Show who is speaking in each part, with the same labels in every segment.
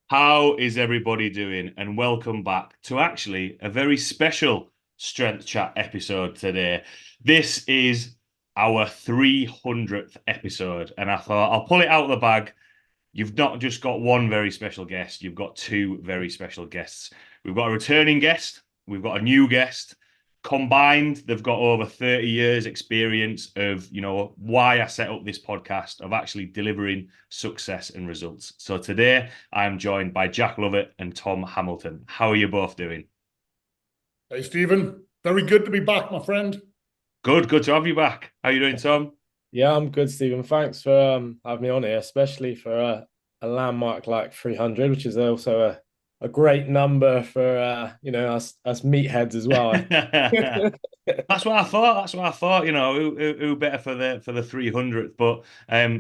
Speaker 1: How is everybody doing? And welcome back to actually a very special Strength Chat episode today. This is our 300th episode, and I thought I'll pull it out of the bag. You've not just got one very special guest, you've got two very special guests. We've got a returning guest, we've got a new guest. Combined, they've got over 30 years experience of, why I set up this podcast, of actually delivering success and results. So today I'm joined by Jack Lovett and Tom Hamilton. How are you both doing?
Speaker 2: Hey, Stephen. Very good to be back, my friend.
Speaker 1: Good to have you back. How are you doing, Tom?
Speaker 3: Yeah, I'm good, Stephen. Thanks for having me on here, especially for a landmark like 300, which is also a great number for us meatheads as well.
Speaker 1: That's what I thought. That's what I thought. Who better for the 300th? But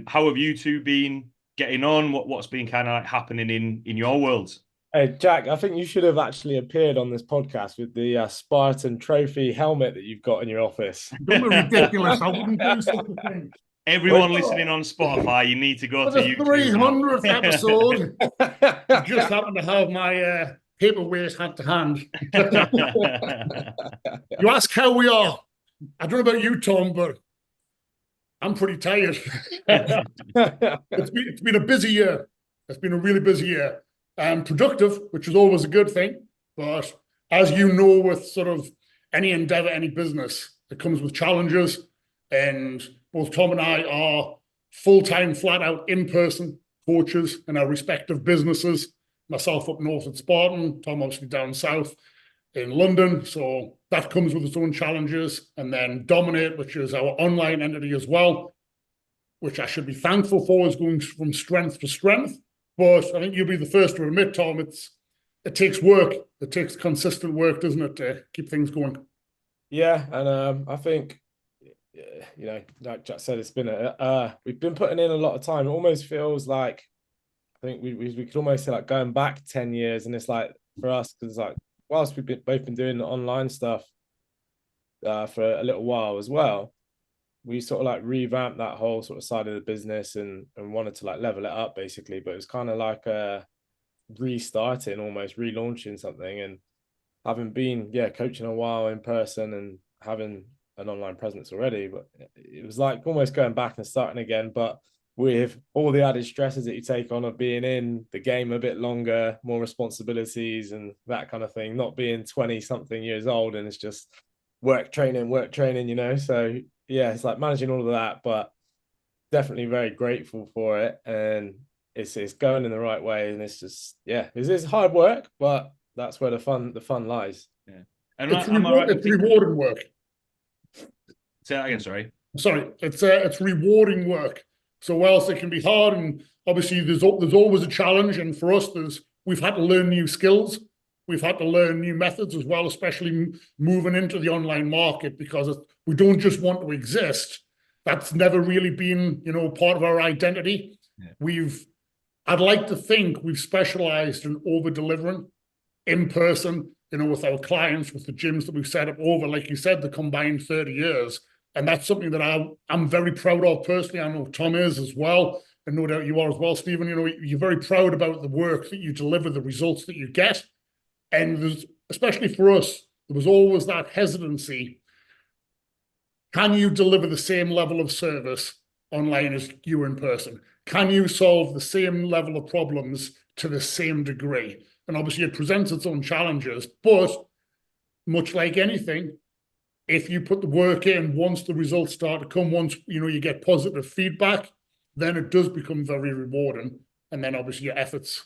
Speaker 1: how have you two been getting on? What's been kind of like happening in your worlds?
Speaker 3: Hey, Jack, I think you should have actually appeared on this podcast with the Spartan Trophy helmet that you've got in your office.
Speaker 2: Don't be ridiculous. I wouldn't do such a thing.
Speaker 1: Everyone listening on Spotify, you need to go
Speaker 2: For
Speaker 1: to
Speaker 2: the
Speaker 1: YouTube now.
Speaker 2: 300th episode, I just happen to have my paperweight hand to hand. You ask how we are. I don't know about you, Tom, but I'm pretty tired. It's been a busy year. It's been a really busy year. Productive, which is always a good thing. But as you know, with sort of any endeavor, any business, it comes with challenges. And both Tom and I are full-time, flat-out, in-person coaches in our respective businesses. Myself up north at Spartan, Tom obviously down south in London. So that comes with its own challenges. And then Domin8, which is our online entity as well, which I should be thankful for, is going from strength to strength. But I think you'll be the first to admit, Tom, it takes work. It takes consistent work, doesn't it, to keep things going?
Speaker 3: Yeah, and I think, like Jack said, it's been we've been putting in a lot of time. It almost feels like I think we could almost say like going back 10 years, and it's like for us because like whilst both been doing the online stuff for a little while as well, we sort of like revamped that whole sort of side of the business and wanted to like level it up basically. But it was kind of like restarting, almost relaunching something, and having been coaching a while in person and having an online presence already, but it was like almost going back and starting again, but with all the added stresses that you take on of being in the game a bit longer, more responsibilities and that kind of thing, not being 20 something years old and it's just work training, so yeah, it's like managing all of that, but definitely very grateful for it, and it's going in the right way, and it's just it's hard work, but that's where the fun lies.
Speaker 1: Yeah. And
Speaker 2: it's rewarding work.
Speaker 1: Say that again, sorry.
Speaker 2: Sorry, it's rewarding work. So whilst it can be hard, and obviously there's always a challenge, and for us we've had to learn new skills, we've had to learn new methods as well, especially moving into the online market, because we don't just want to exist. That's never really been, part of our identity. Yeah. I'd like to think we've specialized in over delivering in person, with our clients, with the gyms that we've set up over, like you said, the combined 30 years. And that's something that I'm very proud of personally. I know Tom is as well. And no doubt you are as well, Stephen. You're very proud about the work that you deliver, the results that you get. And especially for us, there was always that hesitancy. Can you deliver the same level of service online as you in person? Can you solve the same level of problems to the same degree? And obviously it presents its own challenges, but much like anything, if you put the work in, once the results start to come, once you get positive feedback, then it does become very rewarding. And then obviously your efforts,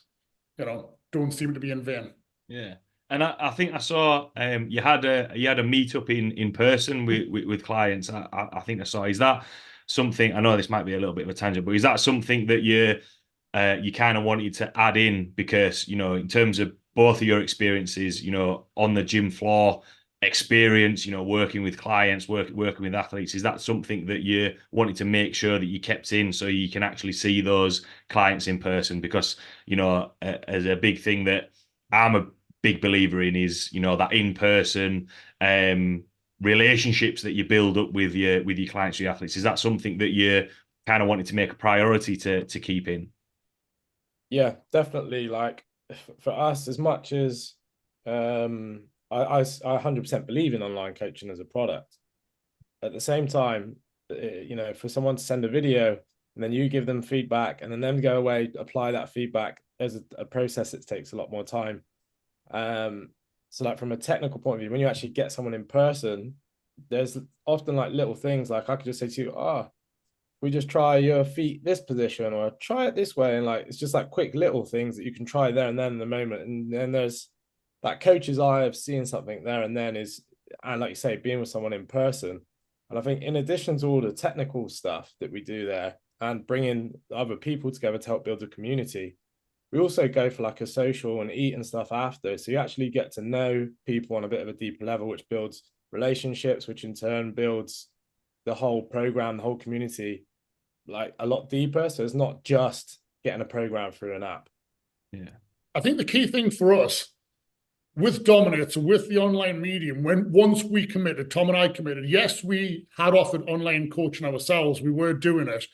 Speaker 2: don't seem to be in vain.
Speaker 1: Yeah. And I think I saw you had a meetup in person with clients. I think I saw. Is that something? I know this might be a little bit of a tangent, but is that something that you kind of wanted to add in because in terms of both of your experiences, on the gym floor experience, working with clients, working with athletes, is that something that you wanted to make sure that you kept in so you can actually see those clients in person? Because as a big thing that I'm a big believer in is that in-person relationships that you build up with your clients, your athletes. Is that something that you kind of wanted to make a priority to keep in?
Speaker 3: Yeah, definitely. Like for us, as much as I 100% believe in online coaching as a product, at the same time, you know, for someone to send a video and then you give them feedback and then them go away, apply that feedback, there's a process that takes a lot more time. So like from a technical point of view, when you actually get someone in person, there's often like little things like I could just say to you, we just try your feet this position or try it this way. And like, it's just like quick little things that you can try there and then in the moment. And then there's that coach's eye of seeing something there and then and like you say, being with someone in person. And I think in addition to all the technical stuff that we do there and bringing other people together to help build a community, we also go for like a social and eat and stuff after. So you actually get to know people on a bit of a deeper level, which builds relationships, which in turn builds the whole program, the whole community, like a lot deeper. So it's not just getting a program through an app.
Speaker 1: Yeah.
Speaker 2: I think the key thing for us with Domin8, so with the online medium, once we committed, Tom and I committed, yes, we had offered online coaching ourselves. We were doing it,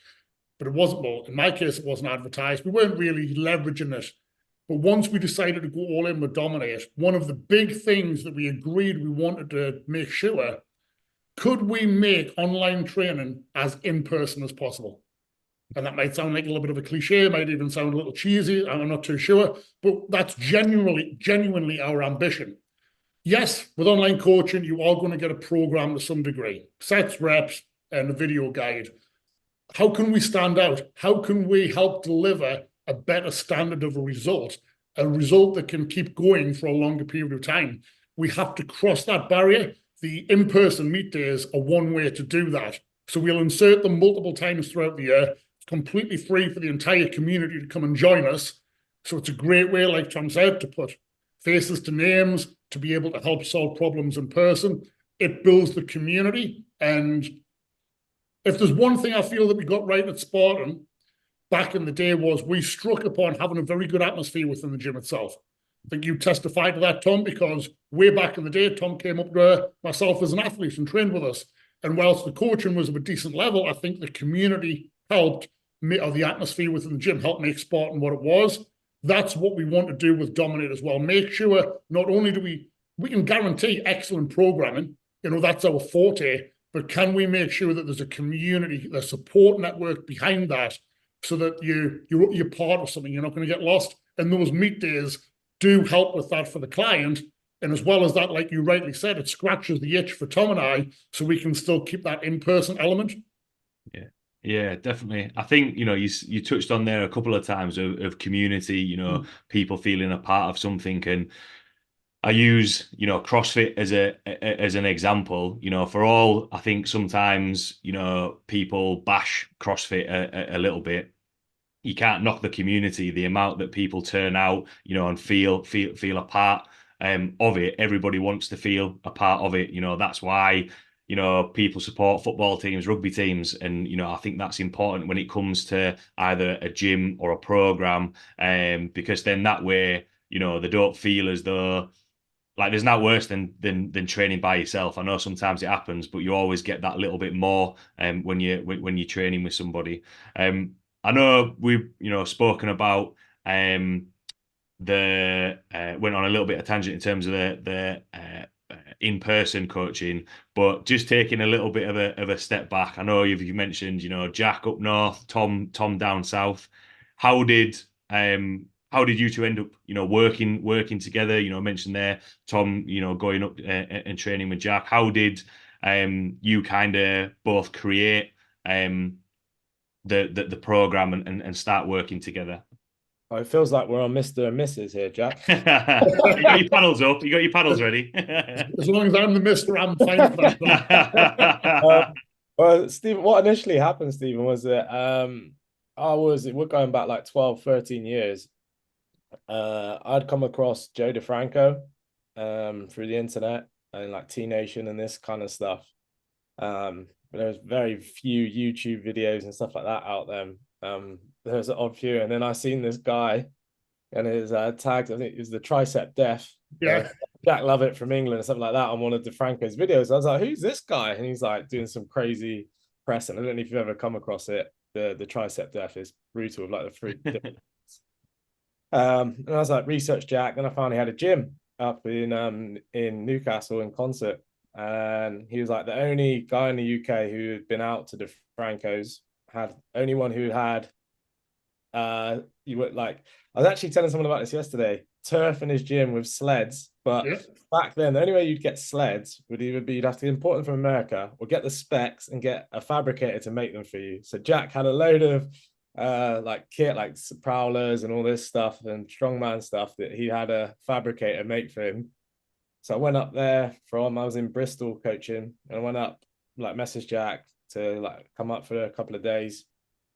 Speaker 2: but it wasn't, well, in my case, it wasn't advertised. We weren't really leveraging it. But once we decided to go all in with Domin8, one of the big things that we agreed we wanted to make sure, could we make online training as in-person as possible? And that might sound like a little bit of a cliche, might even sound a little cheesy, I'm not too sure, but that's genuinely our ambition. Yes, with online coaching, you are going to get a program to some degree, sets, reps, and a video guide. How can we stand out? How can we help deliver a better standard of a result that can keep going for a longer period of time? We have to cross that barrier. The in-person meet days are one way to do that. So we'll insert them multiple times throughout the year. It's completely free for the entire community to come and join us. So it's a great way, like Tom said, to put faces to names, to be able to help solve problems in person. It builds the community. And if there's one thing I feel that we got right at Spartan back in the day was we struck upon having a very good atmosphere within the gym itself. I think you testified to that, Tom, because way back in the day, Tom came up to myself as an athlete and trained with us. And whilst the coaching was of a decent level, I think the community helped, or the atmosphere within the gym helped make Spartan what it was. That's what we want to do with Domin8 as well. Make sure not only do we can guarantee excellent programming, you know, that's our forte, but can we make sure that there's a community, a support network behind that, so that you're part of something, you're not going to get lost. And those meet days do help with that for the client. And as well as that, like you rightly said, it scratches the itch for Tom and I, so we can still keep that in-person element.
Speaker 1: Yeah, definitely. I think, you know, you touched on there a couple of times of community, you know, people feeling a part of something. And I use, you know, CrossFit as an example. You know, for all, I think sometimes, you know, people bash CrossFit a little bit. You can't knock the community, the amount that people turn out, you know, and feel a part of it. Everybody wants to feel a part of it. You know, that's why, you know, people support football teams, rugby teams. And, you know, I think that's important when it comes to either a gym or a program, because then that way, you know, they don't feel as though, like, there's not worse than training by yourself. I know sometimes it happens, but you always get that little bit more when you're training with somebody. I know we've, you know, spoken about went on a little bit of tangent in terms of the in-person coaching, but just taking a little bit of a step back. I know you've mentioned, you know, Jack up north, Tom down south. How did you two end up, you know, working together? You know, I mentioned there, Tom, you know, going up and training with Jack. How did you kind of both create the program and start working together?
Speaker 3: Oh, it feels like we're on Mr. and Mrs. here, Jack.
Speaker 1: You got your paddles up. You got your paddles ready.
Speaker 2: As long as I'm the Mr., I'm fine for that.
Speaker 3: Well, Stephen, what initially happened, Stephen, was that we're going back like 12, 13 years. I'd come across Joe DeFranco through the internet and like T-Nation and this kind of stuff. But there was very few YouTube videos and stuff like that out there. There's an odd few, and then I seen this guy, and his tagged, I think it was the Tricep Death.
Speaker 2: Yeah.
Speaker 3: Jack Lovett from England or something like that on one of DeFranco's videos. I was like, who's this guy? And he's like doing some crazy press. And I don't know if you've ever come across it. The Tricep Death is brutal, with like the three. And I was like, research Jack. Then I found he had a gym up in Newcastle in Concert. And he was like the only guy in the UK who had been out to the Francos, had only one who had you were like, I was actually telling someone about this yesterday, turf in his gym with sleds. But
Speaker 2: Yeah.
Speaker 3: back then, the only way you'd get sleds would either be you'd have to import them from America or get the specs and get a fabricator to make them for you. So Jack had a load of like kit, like prowlers and all this stuff and strongman stuff that he had a fabricator make for him. So I went up there I was in Bristol coaching, and I went up, like messaged Jack to like come up for a couple of days.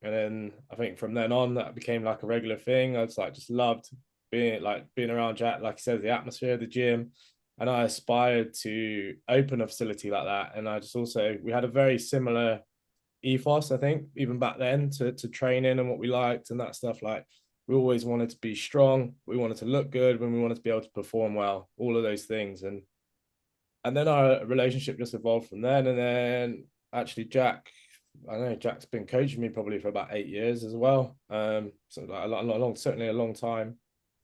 Speaker 3: And then I think from then on that became like a regular thing. I was like just loved being around Jack, like he said, the atmosphere of the gym. And I aspired to open a facility like that. And I just also, we had a very similar ethos, I think, even back then to training and what we liked and that stuff. Like we always wanted to be strong, we wanted to look good, when we wanted to be able to perform well, all of those things. And then our relationship just evolved from then. And then actually I know Jack's been coaching me probably for about 8 years as well. So like certainly a long time.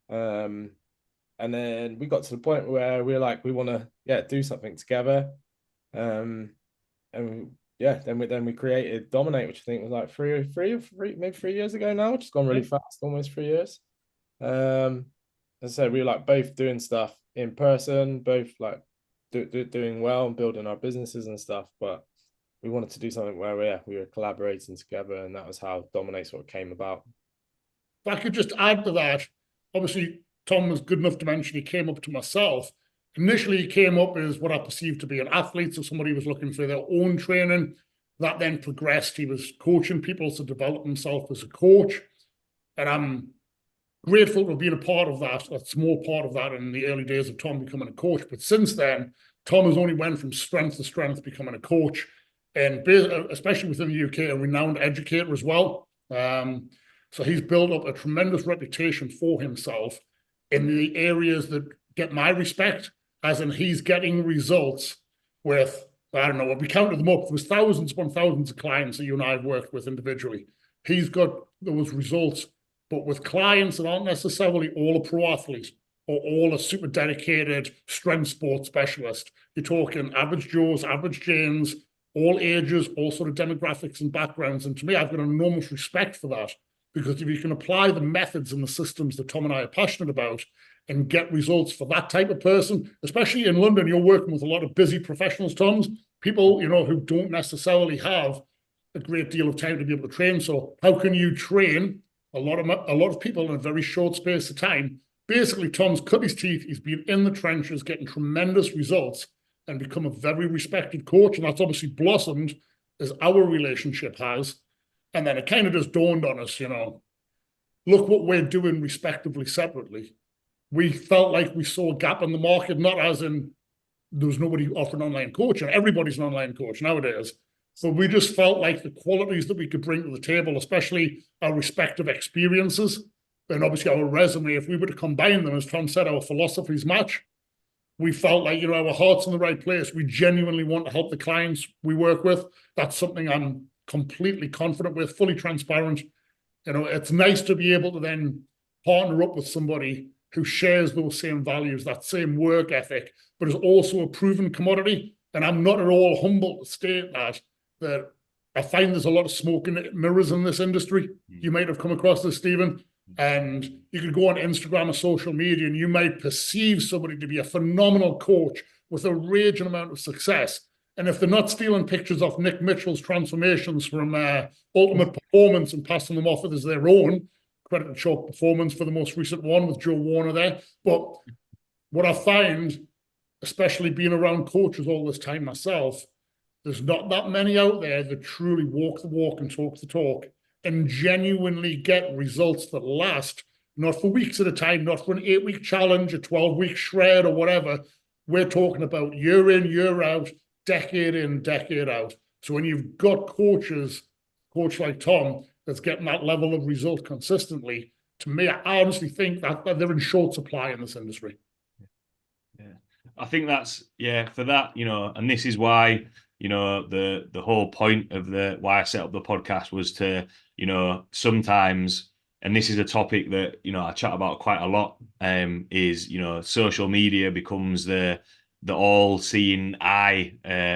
Speaker 3: And then we got to the point where we were like, we want to do something together. And then we created Domin8, which I think was like maybe 3 years ago now, which has gone really fast, almost 3 years. As I said, we were like both doing stuff in person, both like doing well and building our businesses and stuff, but we wanted to do something where we were collaborating together, and that was how Domin8 sort of came about.
Speaker 2: If I could just add to that, obviously Tom was good enough to mention he came up to myself. Initially, he came up as what I perceived to be an athlete, so somebody was looking for their own training. That then progressed. He was coaching people to develop himself as a coach. And I'm grateful for being a part of that, a small part of that in the early days of Tom becoming a coach. But since then, Tom has only went from strength to strength becoming a coach, and especially within the UK, a renowned educator as well. So he's built up a tremendous reputation for himself in the areas that get my respect, as in he's getting results with, I don't know, we counted them up, there was thousands upon thousands of clients that you and I have worked with individually. He's got those results, but with clients that aren't necessarily all a pro athlete or all a super dedicated strength sports specialist. You're talking average Joes, average Janes, all ages, all sort of demographics and backgrounds. And to me, I've got an enormous respect for that, because if you can apply the methods and the systems that Tom and I are passionate about and get results for that type of person, especially in London, you're working with a lot of busy professionals, Toms, people, who don't necessarily have a great deal of time to be able to train. So how can you train a lot of people in a very short space of time? Basically, Tom's cut his teeth. He's been in the trenches, getting tremendous results, and become a very respected coach. And that's obviously blossomed as our relationship has. And then it kind of just dawned on us, look what we're doing respectively, separately. We felt like we saw a gap in the market, not as in there was nobody offering online coaching. Everybody's an online coach nowadays. So we just felt like the qualities that we could bring to the table, especially our respective experiences, and obviously our resume, if we were to combine them, as Tom said, our philosophies match. We felt like, our heart's in the right place. We genuinely want to help the clients we work with. That's something I'm completely confident with, fully transparent. It's nice to be able to then partner up with somebody who shares those same values, that same work ethic, but is also a proven commodity. And I'm not at all humble to state that I find there's a lot of smoke and mirrors in this industry. You might have come across this, Stephen. And you could go on Instagram or social media and you might perceive somebody to be a phenomenal coach with a raging amount of success. And if they're not stealing pictures of Nick Mitchell's transformations from Ultimate Performance and passing them off as their own, credit to Chalk Performance for the most recent one with Joe Warner there. But what I find, especially being around coaches all this time myself, there's not that many out there that truly walk the walk and talk the talk and genuinely get results that last, not for weeks at a time, not for an 8-week challenge, a 12-week shred or whatever. We're talking about year in, year out, decade in, decade out. So when you've got coach like Tom that's getting that level of result consistently, to me, I honestly think that they're in short supply in this industry.
Speaker 1: Yeah, I think that's, for that, and this is why, the whole point of why I set up the podcast was to, sometimes and this is a topic that, I chat about quite a lot, is, social media becomes the all-seeing eye,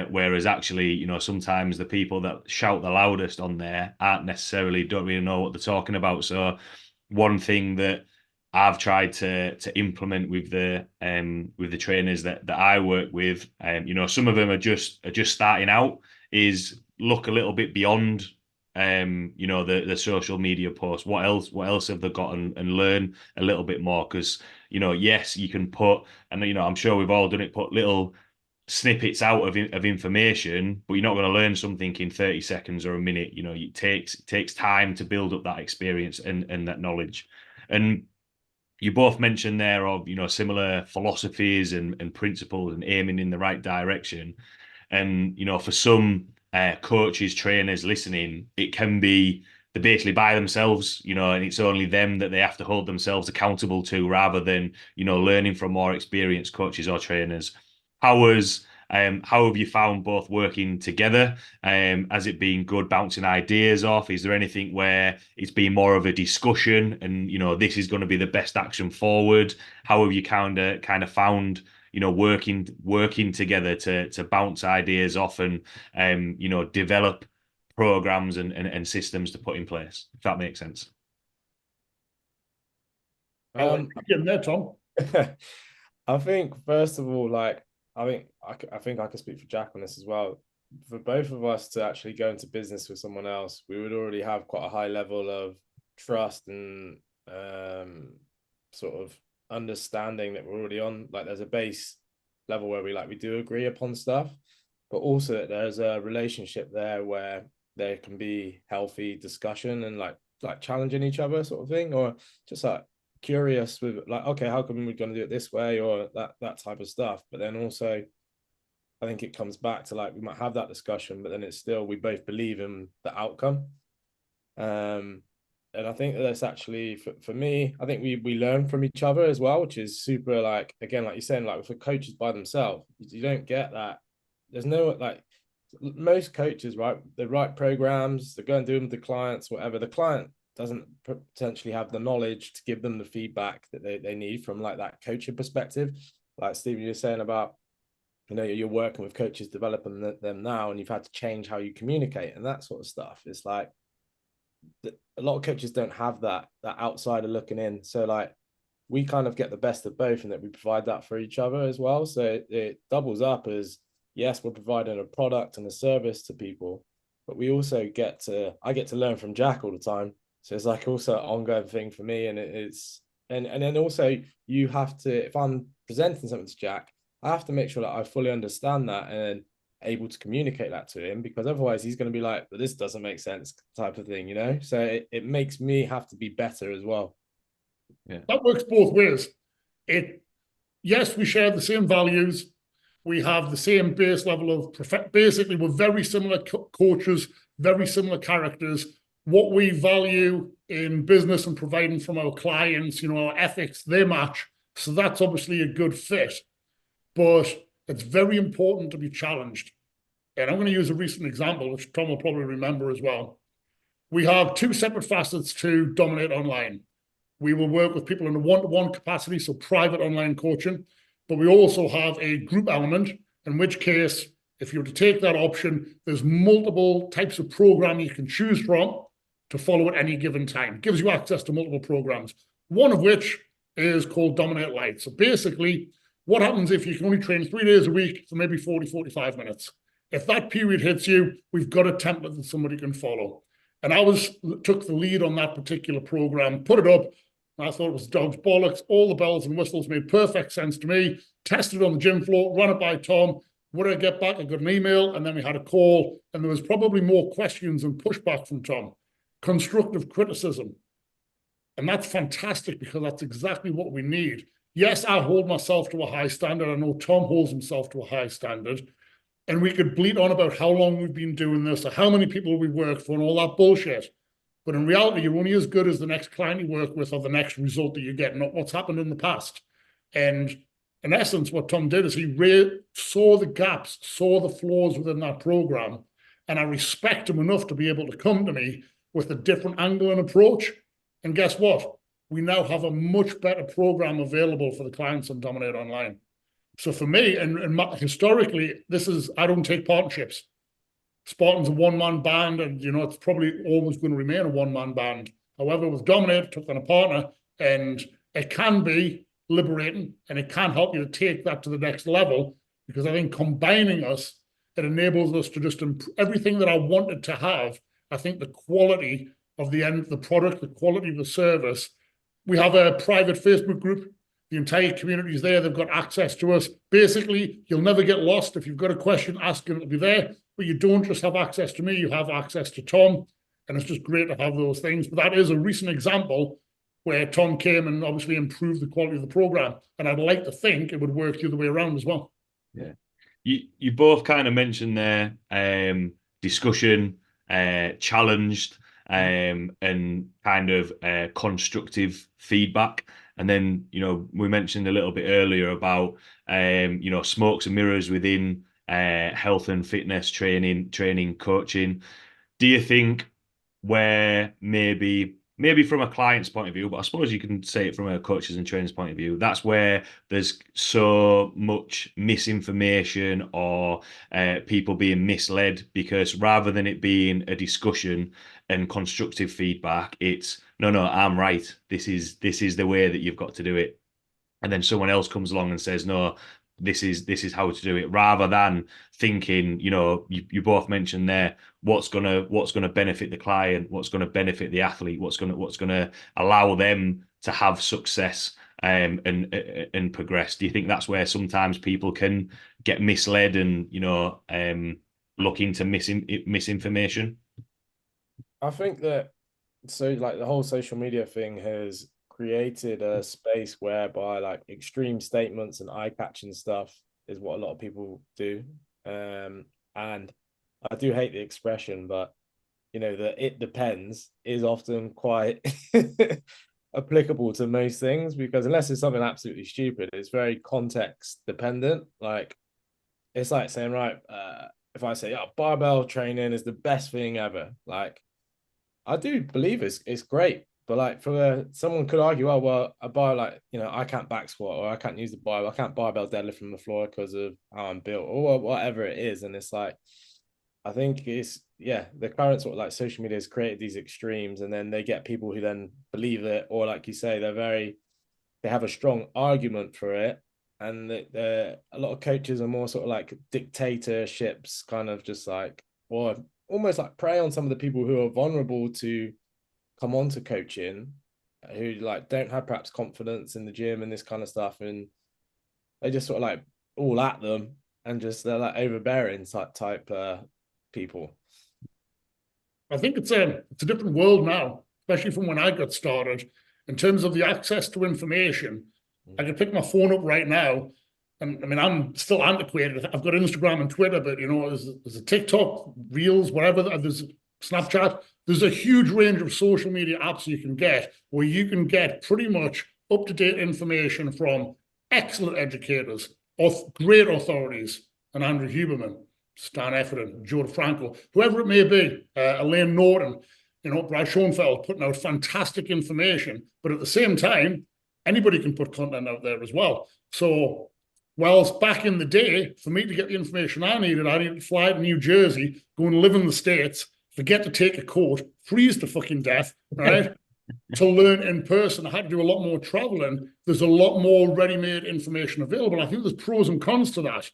Speaker 1: whereas actually, sometimes the people that shout the loudest on there don't really know what they're talking about. So one thing that I've tried to implement with the trainers that I work with, some of them are just starting out, is look a little bit beyond the social media posts. What else have they got, and learn a little bit more, because yes, you can put, and I'm sure we've all done it, put little snippets out of information, but you're not going to learn something in 30 seconds or a minute. It takes time to build up that experience and that knowledge. And you both mentioned there of similar philosophies and principles and aiming in the right direction. And for some coaches, trainers listening, it can be they're basically by themselves, and it's only them that they have to hold themselves accountable to, rather than learning from more experienced coaches or trainers. How have you found both working together? Has it been good bouncing ideas off? Is there anything where it's been more of a discussion and this is going to be the best action forward? How have you kind of found working together to bounce ideas off and develop programs and systems to put in place, if that makes sense?
Speaker 2: Getting there, Tom.
Speaker 3: I think first of all, like I think I can speak for Jack on this as well. For both of us to actually go into business with someone else, we would already have quite a high level of trust and sort of understanding that we're already on. Like, there's a base level where we do agree upon stuff, but also that there's a relationship there where there can be healthy discussion and like challenging each other, sort of thing, or just like curious with like, okay, how come we're going to do it this way, or that type of stuff. But then also I think it comes back to like, we might have that discussion, but then it's still, we both believe in the outcome. And I think that's actually for me, I think we learn from each other as well, which is super, like, again, like you're saying, like for coaches by themselves, you don't get that. There's no, like, most coaches, right, they write programs, they go and do them with the clients, whatever. The client doesn't potentially have the knowledge to give them the feedback that they need from like that coaching perspective. Like Stephen, you're saying about, you're working with coaches, developing them now, and you've had to change how you communicate and that sort of stuff. It's like a lot of coaches don't have that outsider looking in. So like, we kind of get the best of both, and that we provide that for each other as well. So it doubles up as, yes, we're providing a product and a service to people, but we also I get to learn from Jack all the time. So it's like also an ongoing thing for me. And and then also you have to, if I'm presenting something to Jack, I have to make sure that I fully understand that and able to communicate that to him, because otherwise he's going to be like, well, this doesn't make sense, type of thing, So it makes me have to be better as well.
Speaker 1: Yeah,
Speaker 2: that works both ways. Yes, we share the same values. We have the same base level of basically, we're very similar coaches, very similar characters. What we value in business and providing from our clients, our ethics, they match. So that's obviously a good fit. But it's very important to be challenged. And I'm going to use a recent example, which Tom will probably remember as well. We have two separate facets to Domin8 Online. We will work with people in a one-to-one capacity, so private online coaching, but we also have a group element, in which case, if you were to take that option, there's multiple types of program you can choose from to follow at any given time. It gives you access to multiple programs, one of which is called Domin8 Lite. So basically, what happens if you can only train 3 days a week for maybe 40, 45 minutes? If that period hits you, we've got a template that somebody can follow. And I took the lead on that particular program, put it up. I thought it was dog's bollocks. All the bells and whistles made perfect sense to me. Tested it on the gym floor, run it by Tom. What did I get back? I got an email, and then we had a call, and there was probably more questions and pushback from Tom. Constructive criticism. And that's fantastic, because that's exactly what we need. Yes, I hold myself to a high standard. I know Tom holds himself to a high standard. And we could bleat on about how long we've been doing this, or how many people we work for, and all that bullshit. But in reality, you're only as good as the next client you work with, or the next result that you get, not what's happened in the past. And in essence, what Tom did is he saw the gaps, saw the flaws within that program. And I respect him enough to be able to come to me with a different angle and approach. And guess what? We now have a much better program available for the clients on Domin8 Online. So for me, and historically, I don't take partnerships. Spartan's a one-man band, and it's probably always going to remain a one-man band. However, with Domin8, took on a partner, and it can be liberating, and it can help you to take that to the next level, because I think combining us, it enables us to just improve everything that I wanted to have. I think the quality of the product, the quality of the service. We have a private Facebook group. The entire community is there. They've got access to us. Basically, you'll never get lost. If you've got a question, ask and it'll be there. But you don't just have access to me, you have access to Tom. And it's just great to have those things. But that is a recent example where Tom came and obviously improved the quality of the program. And I'd like to think it would work the other way around as well.
Speaker 1: Yeah. You both kind of mentioned there discussion, challenged, and kind of constructive feedback. And then, we mentioned a little bit earlier about, smokes and mirrors within health and fitness training, coaching. Do you think where maybe from a client's point of view, but I suppose you can say it from a coaches and trainers point of view, that's where there's so much misinformation or people being misled, because rather than it being a discussion and constructive feedback, it's no, I'm right. This is the way that you've got to do it. And then someone else comes along and says, no, this is how to do it, rather than thinking, you both mentioned there, what's gonna benefit the client, what's gonna benefit the athlete, what's gonna allow them to have success and progress. Do you think that's where sometimes people can get misled and look into misinformation?
Speaker 3: I think that like the whole social media thing has created a space whereby like extreme statements and eye-catching stuff is what a lot of people do. And I do hate the expression, but the "it depends" is often quite applicable to most things, because unless it's something absolutely stupid, it's very context dependent. Like it's like saying, right, if I say, barbell training is the best thing ever, like I do believe it's great. But like someone could argue, well, I can't back squat, or I can't use the barbell, I can't barbell deadlift from the floor because of how I'm built, or whatever it is. And it's like, I think the current sort of like social media has created these extremes, and then they get people who then believe it, or like you say, they have a strong argument for it. And a lot of coaches are more sort of like dictatorships, kind of just like, or almost like prey on some of the people who are vulnerable to come on to coaching, who like don't have perhaps confidence in the gym and this kind of stuff, and they just sort of like all at them, and just they're like overbearing type people.
Speaker 2: I think it's a different world now, especially from when I got started, in terms of the access to information. I can pick my phone up right now, and I mean, I'm still antiquated. I've got Instagram and Twitter, but there's a TikTok, Reels, whatever. There's Snapchat. There's a huge range of social media apps you can get, where you can get pretty much up-to-date information from excellent educators, great authorities, and Andrew Huberman, Stan Efferton, Joe DeFranco, whoever it may be, Elaine Norton, Brad Schoenfeld, putting out fantastic information. But at the same time, anybody can put content out there as well. So whilst back in the day, for me to get the information I needed to fly to New Jersey, go and live in the States, forget to take a coat, freeze to fucking death, right? To learn in person, I had to do a lot more traveling. There's a lot more ready-made information available. I think there's pros and cons to that,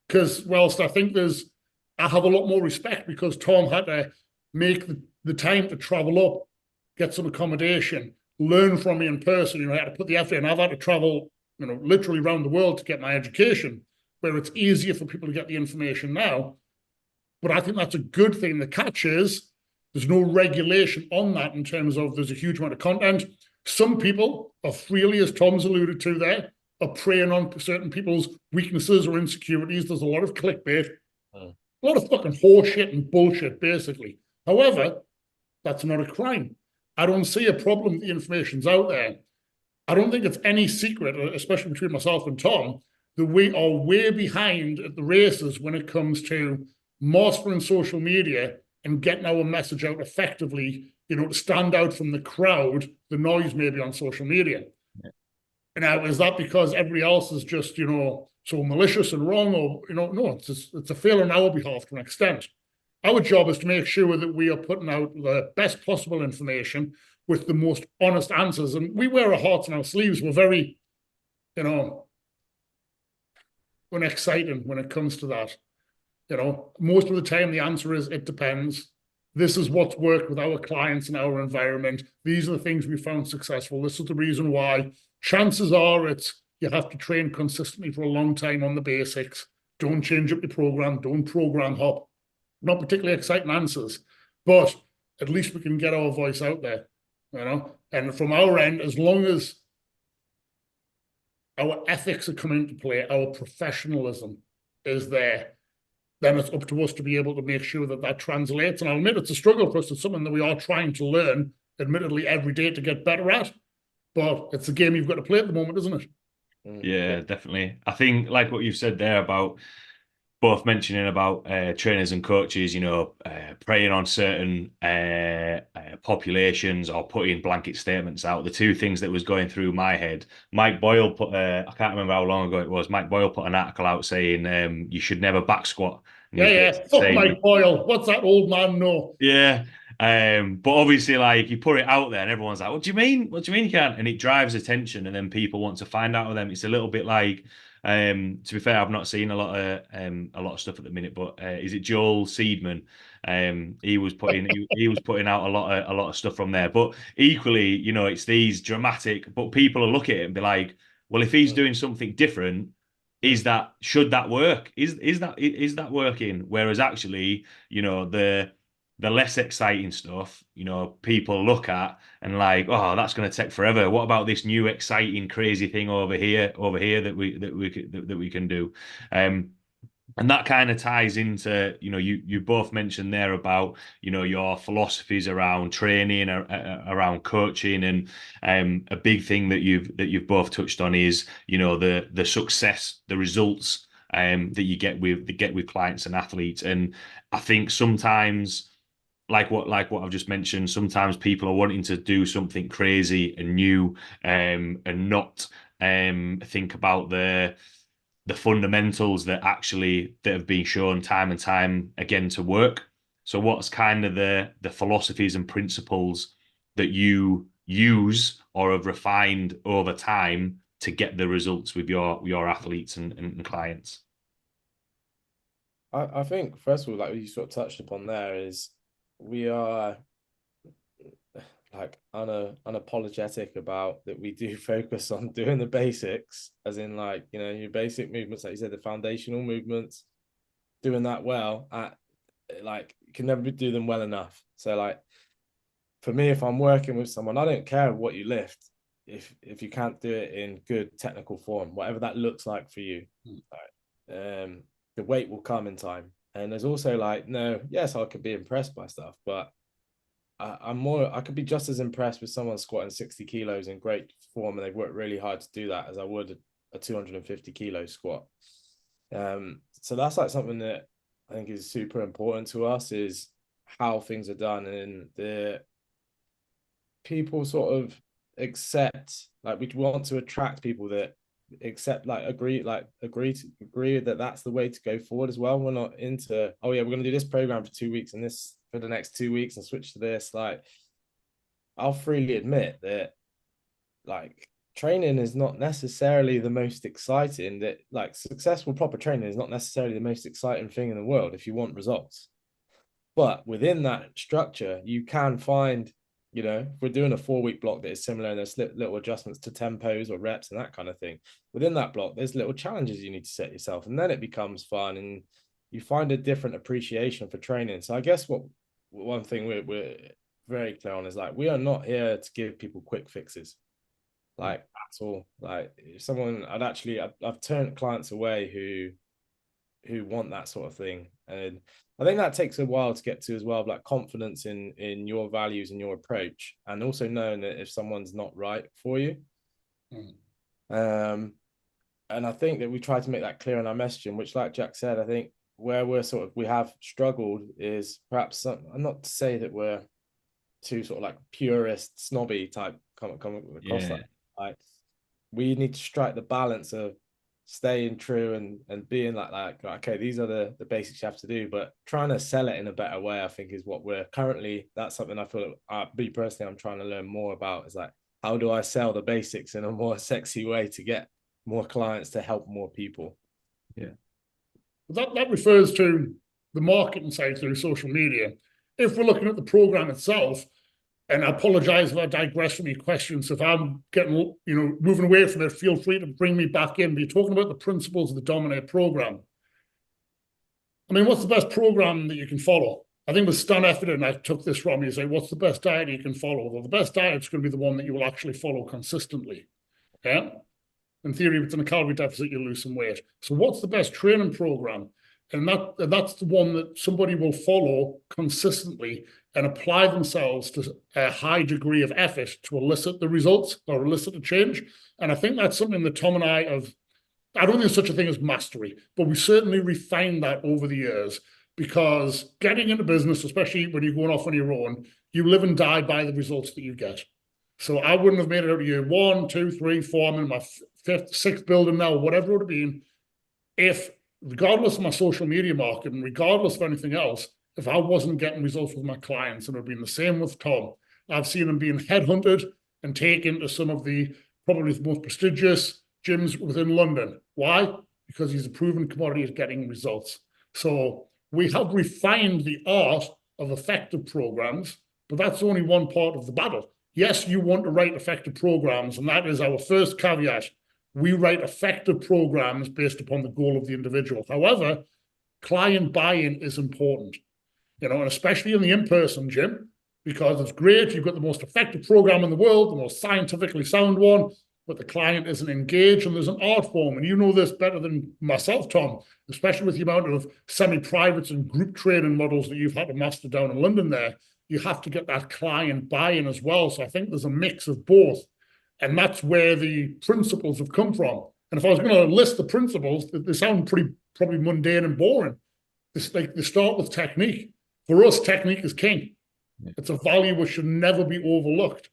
Speaker 2: because whilst I think I have a lot more respect, because Tom had to make the time to travel up, get some accommodation, learn from me in person. I had to put the effort in. I've had to travel, literally around the world to get my education, where it's easier for people to get the information now. But I think that's a good thing. The catch is there's no regulation on that, in terms of there's a huge amount of content. Some people are freely, as Tom's alluded to there, are preying on certain people's weaknesses or insecurities. There's a lot of clickbait, a lot of fucking horseshit and bullshit, basically. However, that's not a crime. I don't see a problem. The information's out there. I don't think it's any secret, especially between myself and Tom, that we are way behind at the races when it comes to mastering social media and getting our message out effectively to stand out from the crowd, the noise maybe on social media.
Speaker 1: Yeah.
Speaker 2: Now, is that because everybody else is just, so malicious and wrong, or, no, it's a fail on our behalf to an extent. Our job is to make sure that we are putting out the best possible information with the most honest answers. And we wear our hearts on our sleeves. We're very, unexciting when it comes to that. Most of the time the answer is, it depends. This is what's worked with our clients in our environment. These are the things we found successful. This is the reason why. Chances are you have to train consistently for a long time on the basics. Don't change up your program. Don't program hop. Not particularly exciting answers, but at least we can get our voice out there, And from our end, as long as our ethics are coming into play, our professionalism is there, then it's up to us to be able to make sure that translates. And I'll admit it's a struggle for us. It's something that we are trying to learn, admittedly, every day to get better at. But it's a game you've got to play at the moment, isn't it?
Speaker 1: Yeah, definitely. I think like what you've said there about both mentioning about trainers and coaches, preying on certain populations or putting blanket statements out. The two things that was going through my head, Mike Boyle put, I can't remember how long ago it was, Mike Boyle put an article out saying you should never back squat.
Speaker 2: Yeah. Fuck Mike Boyle. What's that old man know?
Speaker 1: Yeah. But obviously, like, you put it out there and everyone's like, what do you mean? What do you mean you can't? And it drives attention, and then people want to find out of them. It's a little bit like, to be fair, I've not seen a lot of stuff at the minute, but is it Joel Seedman? He was putting out a lot of stuff from there. But equally, it's these dramatic, but people will look at it and be like, well, if he's doing something different, should that work? Is that working? Whereas actually, the less exciting stuff, people look at and like, oh, that's going to take forever. What about this new exciting, crazy thing over here that we can do? And that kind of ties into, you both mentioned there about, your philosophies around training, around coaching, and a big thing that you've both touched on is, the success, the results that you get with clients and athletes. And I think sometimes, like what I've just mentioned, sometimes people are wanting to do something crazy and new, and not think about the fundamentals that have been shown time and time again to work. So what's kind of the philosophies and principles that you use or have refined over time to get the results with your athletes and clients?
Speaker 3: I think, first of all, like you sort of touched upon there, is we are like unapologetic about that. We do focus on doing the basics, as in, like, your basic movements, like you said, the foundational movements, doing that well at, like, you can never do them well enough. So, like, for me, if I'm working with someone, I don't care what you lift if you can't do it in good technical form, whatever that looks like for you. The weight will come in time. And there's also, like, yes, I could be impressed by stuff, but I could be just as impressed with someone squatting 60 kilos in great form and they've worked really hard to do that as I would a 250 kilo squat. So that's like something that I think is super important to us, is how things are done, and the people sort of accept, like, we want to attract people that accept, like, agree that that's the way to go forward as well. We're not into, oh yeah, we're going to do this program for 2 weeks and this for the next 2 weeks and switch to this. Like, I'll freely admit that, like, training is not necessarily the most exciting, that, like, successful proper training is not necessarily the most exciting thing in the world if you want results. But within that structure, you can find, if we're doing a 4-week block that is similar and there's little adjustments to tempos or reps and that kind of thing, within that block, there's little challenges you need to set yourself, and then it becomes fun and you find a different appreciation for training. So I guess one thing we're very clear on is, like, we are not here to give people quick fixes. Like, that's all. Like, if someone, I've turned clients away who want that sort of thing. And I think that takes a while to get to as well, like, confidence in your values and your approach, and also knowing that if someone's not right for you. And I think that we try to make that clear in our messaging, which, like Jack said, I think where we have struggled is perhaps not to say that we're too sort of like purist, snobby type come across that. Like we need to strike the balance of staying true and being like okay, these are the basics you have to do, but trying to sell it in a better way, I think, is what we're currently, that's something I feel me personally I'm trying to learn more about, is like, how do I sell the basics in a more sexy way to get more clients, to help more people?
Speaker 1: Yeah.
Speaker 2: That refers to the marketing side through social media. If we're looking at the program itself, and I apologize if I digress from your questions. If I'm getting, moving away from it, feel free to bring me back in. But you're talking about the principles of the Domin8 program. I mean, what's the best program that you can follow? I think with Stan Efford, and I took this from you, say, what's the best diet you can follow? Well, the best diet is going to be the one that you will actually follow consistently. Yeah. In theory, if it's in a calorie deficit, you lose some weight. So what's the best training program? And that's the one that somebody will follow consistently and apply themselves to a high degree of effort to elicit the results or elicit the change. And I think that's something that Tom and I don't think there's such a thing as mastery, but we certainly refined that over the years, because getting into business, especially when you're going off on your own, you live and die by the results that you get. So I wouldn't have made it out of year 1, 2, 3, 4. I'm in my 5th, 6th building now, whatever it would have been, if, regardless of my social media marketing, regardless of anything else, if I wasn't getting results with my clients, and it would have been the same with Tom. I've seen him being headhunted and taken to some of the probably the most prestigious gyms within London. Why? Because he's a proven commodity at getting results. So we have refined the art of effective programs, but that's only one part of the battle. Yes, you want to write effective programs, and that is our first caveat. We write effective programs based upon the goal of the individual. However, client buy-in is important, and especially in the in-person gym, because it's great. You've got the most effective program in the world, the most scientifically sound one, but the client isn't engaged, and there's an art form. And you know this better than myself, Tom, especially with the amount of semi-privates and group training models that you've had to master down in London there. You have to get that client buy-in as well. So I think there's a mix of both. And that's where the principles have come from. And if I was going to list the principles, they sound probably mundane and boring. They start with technique. For us, technique is king. It's a value which should never be overlooked.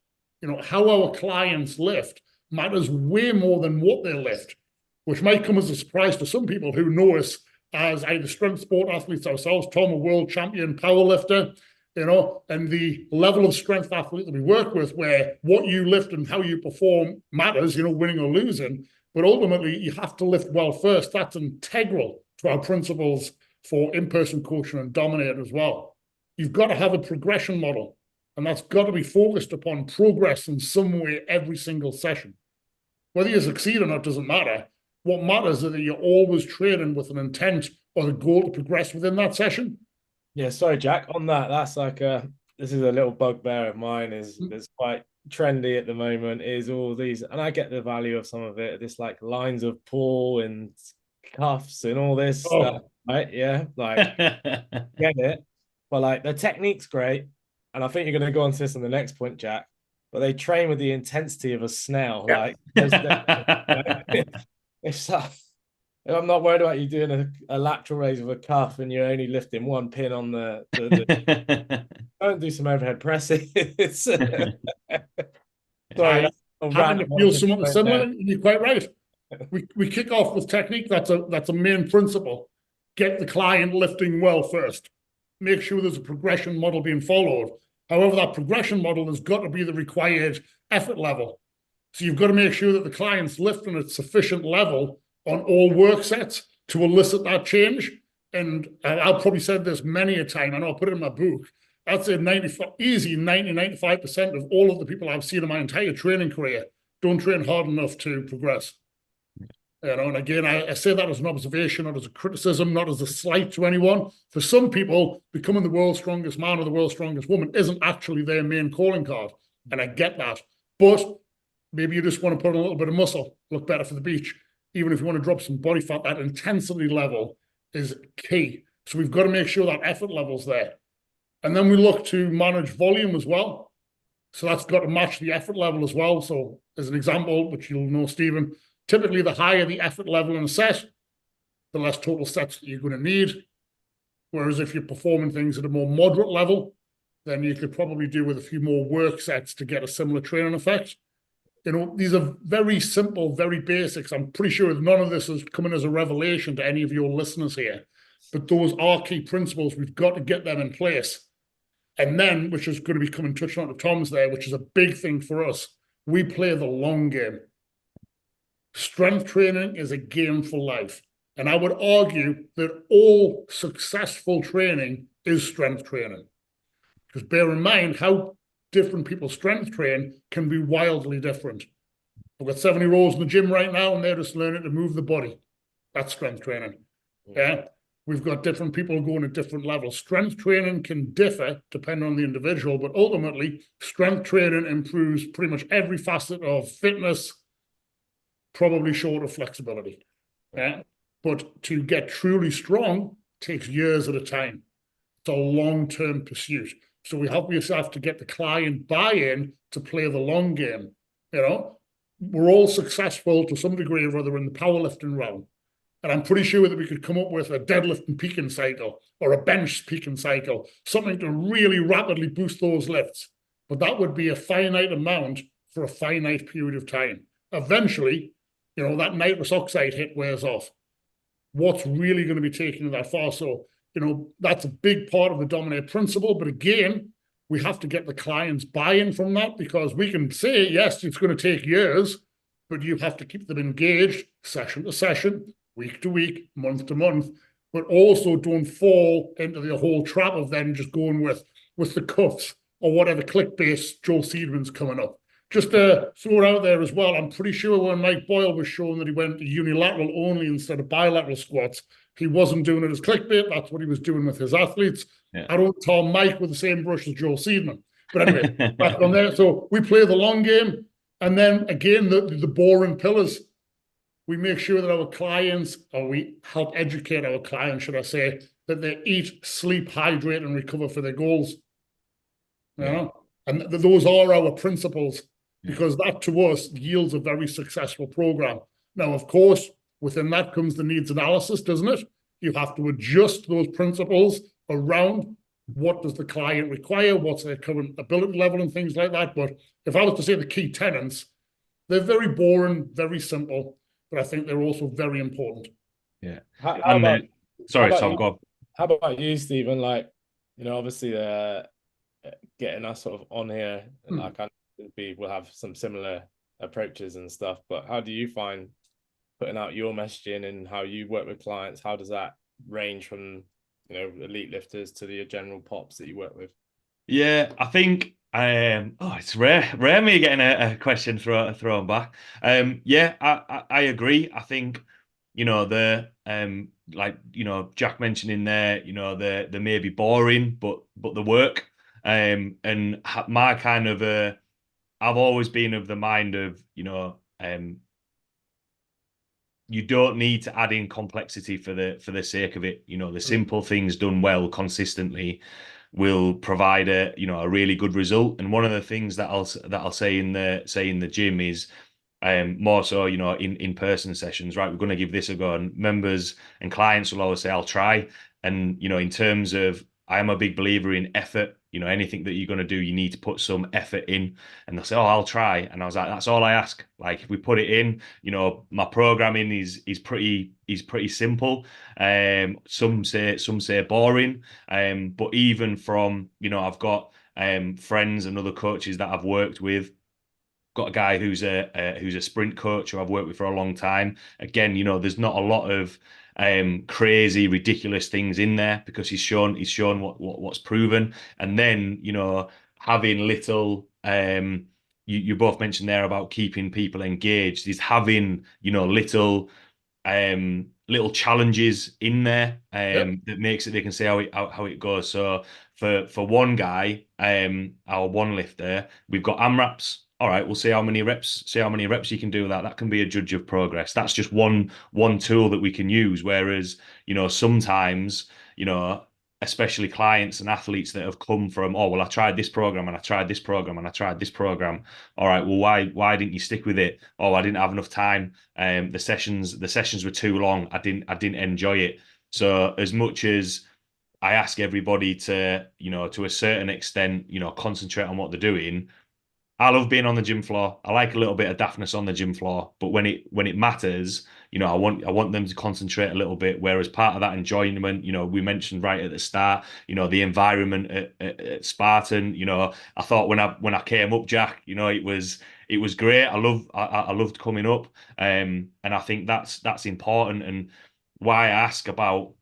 Speaker 2: How our clients lift matters way more than what they lift, which might come as a surprise to some people who know us as either strength sport athletes ourselves. Tom, a world champion powerlifter, and the level of strength athlete that we work with, where what you lift and how you perform matters, winning or losing. But ultimately, you have to lift well first. That's integral to our principles for in-person coaching and Domin8 as well. You've got to have a progression model, and that's got to be focused upon progress in some way every single session. Whether you succeed or not doesn't matter. What matters is that you're always training with an intent or the goal to progress within that session.
Speaker 3: Yeah, sorry, Jack. On that, that's like this is a little bugbear of mine. It's quite trendy at the moment. Is all these, and I get the value of some of it. This like lines of pull and cuffs and all this stuff, right? Yeah, like get it. But like the technique's great, and I think you're going to go on to this on the next point, Jack. But they train with the intensity of a snail. Yeah. Like it's I'm not worried about you doing a lateral raise with a cuff and you're only lifting one pin on the don't do some overhead pressing. Sorry,
Speaker 2: I happen to feel somewhat similar. You're quite right. We kick off with technique. That's a main principle. Get the client lifting well first. Make sure there's a progression model being followed. However, that progression model has got to be the required effort level. So you've got to make sure that the client's lifting at sufficient level on all work sets to elicit that change. And I've probably said this many a time, I know I'll put it in my book. I'd say 95% of all of the people I've seen in my entire training career don't train hard enough to progress. And again, I say that as an observation, not as a criticism, not as a slight to anyone. For some people, becoming the world's strongest man or the world's strongest woman isn't actually their main calling card. And I get that. But maybe you just want to put on a little bit of muscle, look better for the beach. Even if you want to drop some body fat, that intensity level is key. So we've got to make sure that effort level's there. And then we look to manage volume as well. So that's got to match the effort level as well. So as an example, which you'll know, Stephen, typically the higher the effort level in a set, the less total sets that you're going to need. Whereas if you're performing things at a more moderate level, then you could probably do with a few more work sets to get a similar training effect. These are very simple, very basics. I'm pretty sure none of this is coming as a revelation to any of your listeners here, but those are key principles. We've got to get them in place. And then, which is going to be coming touching on to Tom's there, which is a big thing for us, we play the long game. Strength training is a game for life. And I would argue that all successful training is strength training. Because bear in mind how different people strength train can be wildly different. I've got 7-year-olds in the gym right now, and they're just learning to move the body. That's strength training. Yeah. We've got different people going at different levels. Strength training can differ depending on the individual, but ultimately, strength training improves pretty much every facet of fitness, probably short of flexibility. Yeah. But to get truly strong takes years at a time. It's a long-term pursuit. So we have to get the client buy-in to play the long game. We're all successful to some degree or other in the powerlifting realm. And I'm pretty sure that we could come up with a deadlift and peaking cycle or a bench peaking cycle, something to really rapidly boost those lifts. But that would be a finite amount for a finite period of time. Eventually, that nitrous oxide hit wears off. What's really going to be taking that far? So, that's a big part of the Domin8 principle. But again, we have to get the clients buy-in from that, because we can say, yes, it's going to take years, but you have to keep them engaged session to session, week to week, month to month, but also don't fall into the whole trap of then just going with the cuffs or whatever clickbait Joel Seedman's coming up. Just to throw it out there as well, I'm pretty sure when Mike Boyle was showing that he went to unilateral only instead of bilateral squats, he wasn't doing it as clickbait. That's what he was doing with his athletes. Yeah. I don't tar Mike with the same brush as Joel Seedman. But anyway, back on there. So we play the long game. And then again, the boring pillars. We make sure that our clients, or we help educate our clients, should I say, that they eat, sleep, hydrate, and recover for their goals. And those are our principles, because that to us yields a very successful program. Now, of course, within that comes the needs analysis, doesn't it? You have to adjust those principles around what does the client require, what's their current ability level and things like that. But if I was to say the key tenets, they're very boring, very simple, but I think they're also very important.
Speaker 1: Yeah.
Speaker 3: Sorry,
Speaker 1: Tom, go on.
Speaker 3: How about you, Stephen? Obviously, getting us sort of on here, we'll have some similar approaches and stuff, but how do you find putting out your messaging and how you work with clients? How does that range from elite lifters to the general pops that you work with?
Speaker 1: Yeah, I think it's rare me getting a question thrown back. I agree. I think Jack mentioned in there, they may be boring, but the work. And my kind of I've always been of the mind of you don't need to add in complexity for the sake of it. The simple things done well consistently will provide a really good result. And one of the things that I'll say in the gym is more so in person sessions, right? We're going to give this a go, and members and clients will always say, I'll try. And in terms of, I am a big believer in effort. Anything that you're going to do, you need to put some effort in. And they'll say, oh, I'll try. And I was like, that's all I ask. Like, if we put it in, my programming is pretty simple. Some say boring. But even from, I've got friends and other coaches that I've worked with. Got a guy who's a sprint coach who I've worked with for a long time. Again, there's not a lot of crazy, ridiculous things in there, because he's shown what's proven. And then having little you both mentioned there about keeping people engaged, is having little challenges in there that makes it, they can see how it goes. So for one guy, our one lifter, we've got AMRAPs. All right, we'll see how many reps you can do with that. That can be a judge of progress. That's just one tool that we can use. Whereas, sometimes, especially clients and athletes that have come from, oh, well, I tried this program and I tried this program and I tried this program. All right, well, why didn't you stick with it? Oh, I didn't have enough time. The sessions were too long. I didn't enjoy it. So as much as I ask everybody to, to a certain extent, concentrate on what they're doing. I love being on the gym floor. I like a little bit of daftness on the gym floor, but when it matters, I want them to concentrate a little bit. Whereas part of that enjoyment, we mentioned right at the start, the environment at Spartan. I thought when I came up, Jack, it was great. I loved coming up, and I think that's important. And why I ask about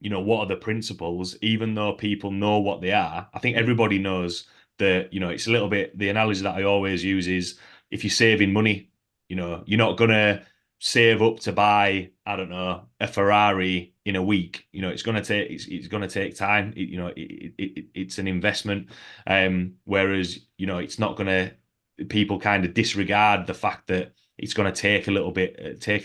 Speaker 1: what are the principles, even though people know what they are, I think everybody knows that, it's a little bit, the analogy that I always use is if you're saving money, you're not gonna save up to buy, I don't know, a Ferrari in a week. It's gonna take time. It's an investment. Whereas, it's not gonna, people kind of disregard the fact that it's going to take a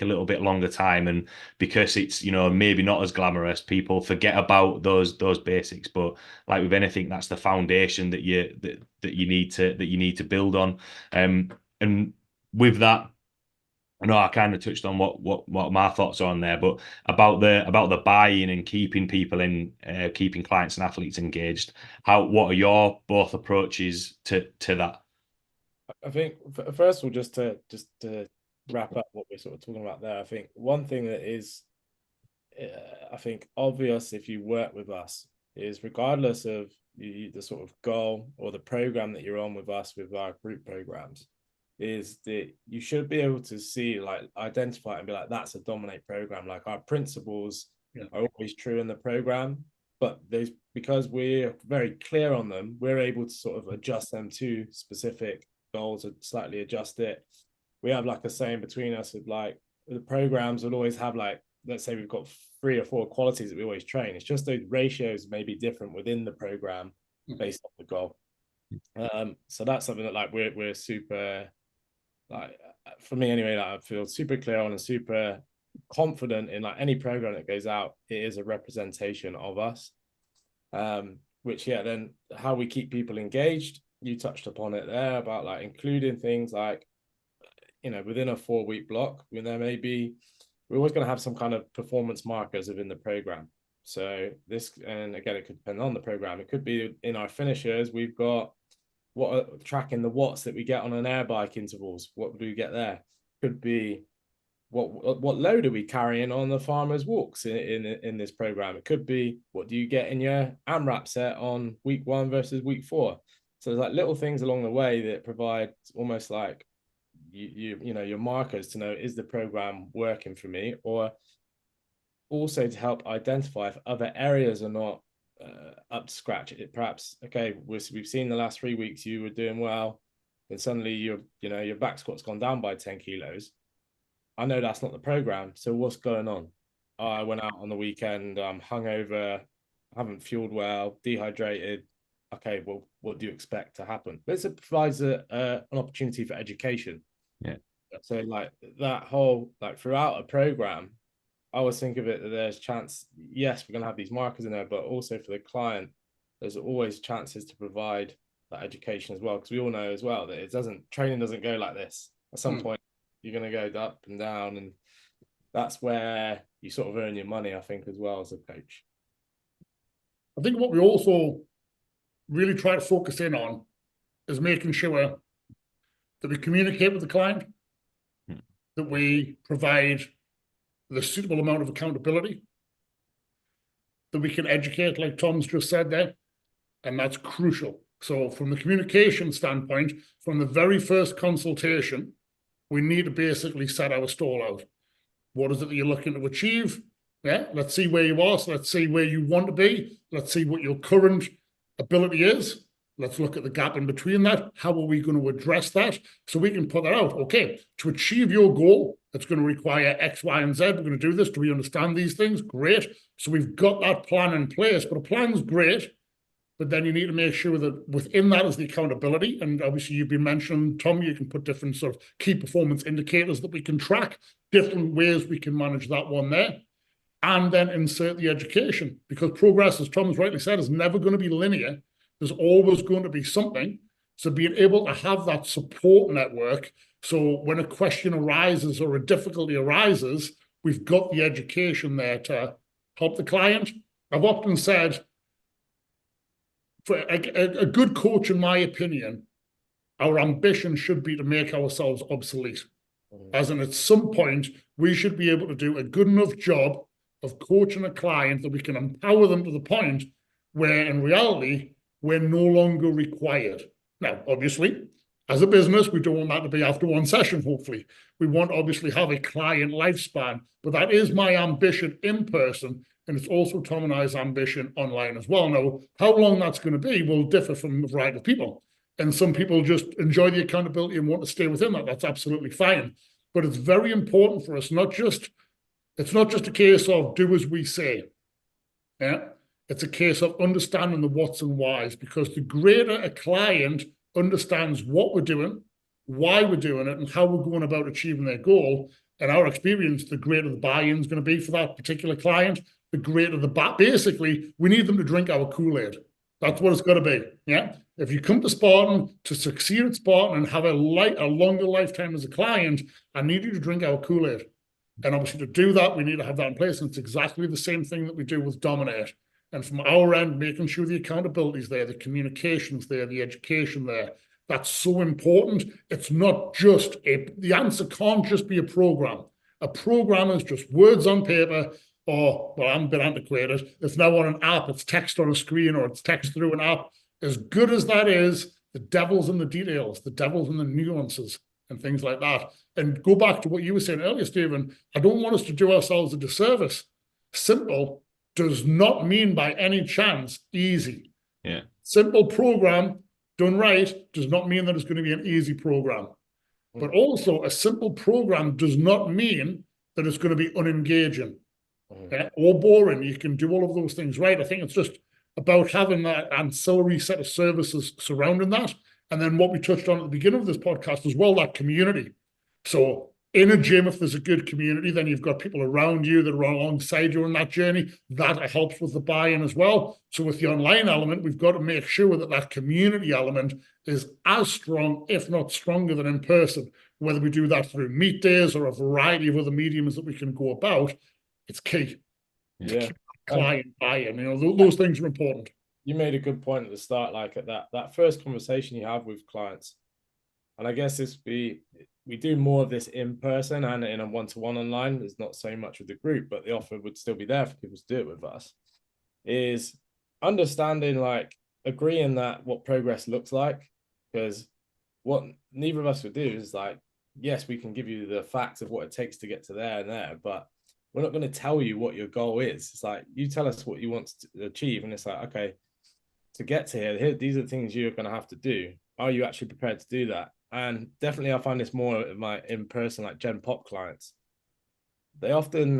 Speaker 1: little bit longer time, and because it's maybe not as glamorous, people forget about those basics. But like with anything, that's the foundation that you need to build on. And with that, I know I kind of touched on what my thoughts are on there, but about the buy-in and keeping people in, keeping clients and athletes engaged. What are your both approaches to that?
Speaker 3: I think first of all, just to wrap up what we're sort of talking about there, I think one thing that is, I think, obvious if you work with us is regardless of the sort of goal or the program that you're on with us with our group programs, is that you should be able to see, like, identify and be like, that's a Domin8 program. Like, our principles are always true in the program, but because we're very clear on them, we're able to sort of adjust them to specific goals or slightly adjust it. We have like a saying between us of like, the programs will always have, like, let's say we've got 3 or 4 qualities that we always train. It's just those ratios may be different within the program based on the goal. So that's something that, like, we're super, like, for me anyway, like, I feel super clear on and super confident in, like, any program that goes out, it is a representation of us. Which, then how we keep people engaged, you touched upon it there about, like, including things like, within a 4-week block, when there may be, we're always going to have some kind of performance markers within the program. So this, and again, it could depend on the program. It could be in our finishers, we've got tracking the watts that we get on an air bike intervals. What do we get there? Could be what load are we carrying on the farmers walks in this program. It could be, what do you get in your AMRAP set on week 1 versus week 4. So there's like little things along the way that provide almost like your markers to know, is the program working for me, or also to help identify if other areas are not up to scratch. It perhaps, okay, we've seen the last 3 weeks you were doing well, and suddenly your back squat's gone down by 10 kilos. I know that's not the program, so what's going on? I went out on the weekend, I'm hungover, haven't fueled well, dehydrated. Okay, well, what do you expect to happen? But it provides an opportunity for education.
Speaker 1: Yeah.
Speaker 3: So, like, that whole, like, throughout a program, I always think of it that there's chance, yes, we're going to have these markers in there, but also for the client, there's always chances to provide that education as well. Because we all know as well that training doesn't go like this. At some point, you're going to go up and down, and that's where you sort of earn your money, I think, as well as a coach.
Speaker 2: I think what we also really try to focus in on is making sure that we communicate with the client, that we provide the suitable amount of accountability, that we can educate, like Tom's just said there, and that's crucial. So from the communication standpoint, from the very first consultation, we need to basically set our stall out. What is it that you're looking to achieve? Yeah, let's see where you are. So let's see where you want to be. Let's see what your current ability is. Let's look at the gap in between that. How are we going to address that? So we can put that out. Okay, to achieve your goal, it's going to require X, Y, and Z. We're going to do this. Do we understand these things? Great. So we've got that plan in place, but a plan's great. But then you need to make sure that within that is the accountability. And obviously you've been mentioning, Tom, you can put different sort of key performance indicators that we can track, different ways we can manage that one there. And then insert the education, because progress, as Tom's rightly said, is never going to be linear. There's always going to be something. So being able to have that support network, so when a question arises or a difficulty arises, we've got the education there to help the client, I've often said, for a good coach, in my opinion, our ambition should be to make ourselves obsolete. As in, at some point, we should be able to do a good enough job of coaching a client that we can empower them to the point where, in reality, we're no longer required. Now, obviously, as a business, we don't want that to be after one session, hopefully. We want to obviously have a client lifespan, but that is my ambition in person, and it's also Tom and I's ambition online as well. Now, how long that's going to be will differ from a variety of people. And some people just enjoy the accountability and want to stay within that. That's absolutely fine. But it's very important for us, it's not just a case of do as we say. Yeah. It's a case of understanding the what's and whys, because the greater a client understands what we're doing, why we're doing it, and how we're going about achieving their goal, in our experience, the greater the buy-in is going to be for that particular client, the greater basically, we need them to drink our Kool-Aid. That's what it's got to be. Yeah. If you come to Spartan to succeed at Spartan and have a longer lifetime as a client, I need you to drink our Kool-Aid. And obviously to do that, we need to have that in place. And it's exactly the same thing that we do with Domin8. And from our end, making sure the accountability is there, the communication's there, the education there. That's so important. It's not just the answer can't just be a program. A program is just words on paper, or, well, I'm a bit antiquated. It's now on an app, it's text on a screen, or it's text through an app. As good as that is, the devil's in the details, the devil's in the nuances and things like that. And go back to what you were saying earlier, Stephen, I don't want us to do ourselves a disservice. Simple does not mean by any chance easy.
Speaker 1: Yeah.
Speaker 2: Simple program done right does not mean that it's going to be an easy program. But also a simple program does not mean that it's going to be unengaging or boring. You can do all of those things right. I think it's just about having that ancillary set of services surrounding that. And then what we touched on at the beginning of this podcast as well, that community. So in a gym, if there's a good community, then you've got people around you that are alongside you on that journey. That helps with the buy-in as well. So with the online element, we've got to make sure that that community element is as strong, if not stronger than in person. Whether we do that through meet days or a variety of other mediums that we can go about, it's key.
Speaker 3: Yeah.
Speaker 2: Client buy-in, those things are important.
Speaker 3: You made a good point at the start, like at that first conversation you have with clients. And I guess we do more of this in person and in a one-to-one online. There's not so much with the group, but the offer would still be there for people to do it with us. Is understanding, like, agreeing that what progress looks like, because what neither of us would do is like, yes, we can give you the facts of what it takes to get to there and there, but we're not going to tell you what your goal is. It's like, you tell us what you want to achieve. And it's like, okay, to get to here, these are the things you're going to have to do. Are you actually prepared to do that? And definitely I find this more of my in-person, like Gen Pop clients. They often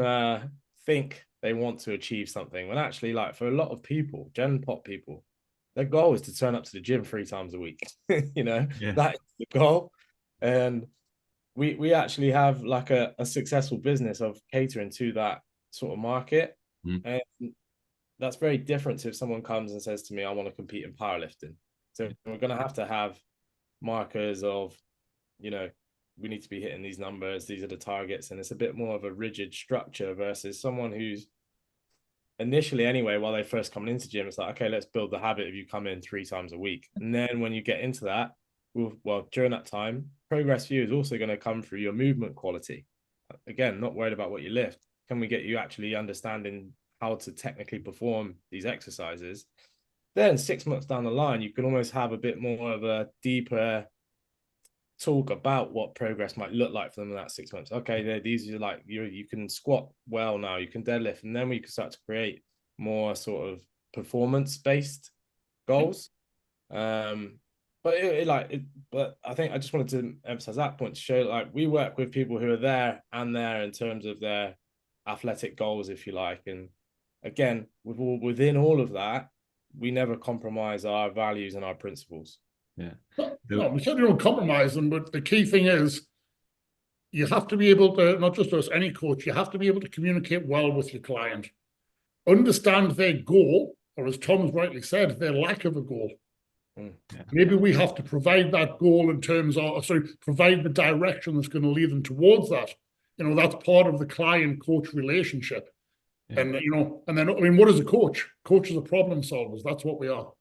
Speaker 3: think they want to achieve something, when actually, like, for a lot of people, Gen Pop people, their goal is to turn up to the gym 3 times a week. That is the goal. And we actually have like a successful business of catering to that sort of market. And that's very different to if someone comes and says to me, I want to compete in powerlifting. So we're going to have markers of, we need to be hitting these numbers. These are the targets. And it's a bit more of a rigid structure versus someone who's initially anyway, while they first come into gym, it's like, okay, let's build the habit of you come in 3 times a week. And then when you get into that, during that time, progress for you is also going to come through your movement quality. Again, not worried about what you lift. Can we get you actually understanding how to technically perform these exercises? Then 6 months down the line, you can almost have a bit more of a deeper talk about what progress might look like for them in that 6 months. Okay, these are like, you can squat well now, you can deadlift, and then we can start to create more sort of performance-based goals. But I think I just wanted to emphasize that point to show, like, we work with people who are there in terms of their athletic goals, if you like. And again, within all of that, we never compromise our values and our principles.
Speaker 2: Yeah. No, we certainly don't compromise them, but the key thing is you have to be able to, not just us, any coach, you have to be able to communicate well with your client, understand their goal, or as Tom's rightly said, their lack of a goal. Maybe we have to provide that goal in terms of, provide the direction that's going to lead them towards that. That's part of the client-coach relationship.
Speaker 1: Yeah.
Speaker 2: And and then I mean, what is a coach? Coaches are problem solvers. That's what we are.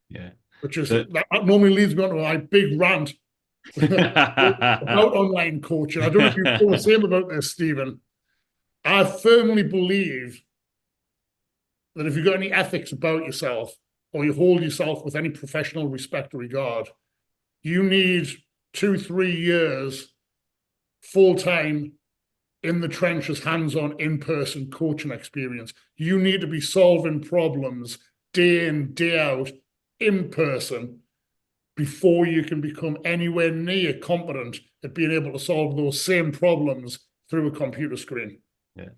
Speaker 1: Yeah.
Speaker 2: Which is
Speaker 1: So,
Speaker 2: that normally leads me on to my big rant about online coaching. I don't know if you feel the same about this, Stephen. I firmly believe that if you've got any ethics about yourself, or you hold yourself with any professional respect or regard, you need 2-3 years full time in the trenches, hands-on, in-person coaching experience. You need to be solving problems day in, day out, in person, before you can become anywhere near competent at being able to solve those same problems through a computer screen.
Speaker 1: yeah.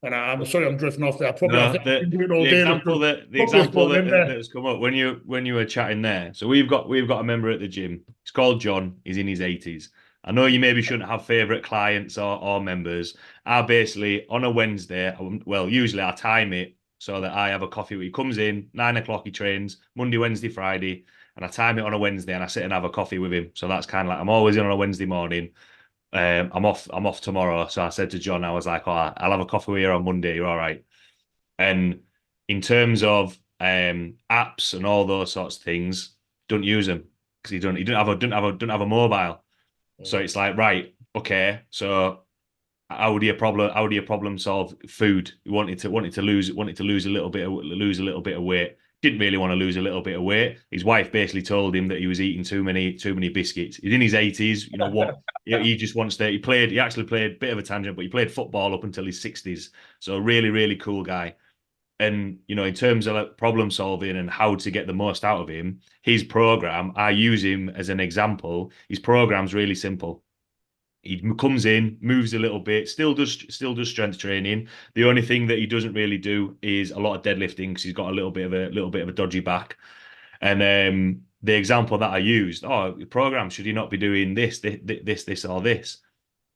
Speaker 2: And I'm sorry, I'm drifting off there. I
Speaker 1: No,
Speaker 2: think I can do it all
Speaker 1: the
Speaker 2: day.
Speaker 1: example that that's come up when you were chatting there. So we've got a member at the gym. He's called John. He's in his 80s. I know you maybe shouldn't have favorite clients or members. I basically on a Wednesday, well, usually I time it so that I have a coffee. He comes in 9 o'clock. He trains Monday, Wednesday, Friday, and I time it on a Wednesday and I sit and have a coffee with him. So that's kind of like I'm always in on a Wednesday morning. I'm off tomorrow. So I said to John, I was like, oh, I'll have a coffee with you on Monday. You're all right. And in terms of apps and all those sorts of things, don't use them because he don't have a mobile. So it's like, right, okay. So how do you problem solve food? You wanted to lose a little bit of weight. Didn't really want to lose a little bit of weight. His wife basically told him that he was eating too many biscuits. He's in his 80s. You know what? He just wants to. He actually played a bit of a tangent, but he played football up until his 60s. So really, really cool guy. And in terms of like problem solving and how to get the most out of him, his program, I use him as an example. His program's really simple. He comes in, moves a little bit, still does strength training. The only thing that he doesn't really do is a lot of deadlifting because he's got a little bit of a dodgy back. And the example that I used, the program, should he not be doing this, or this?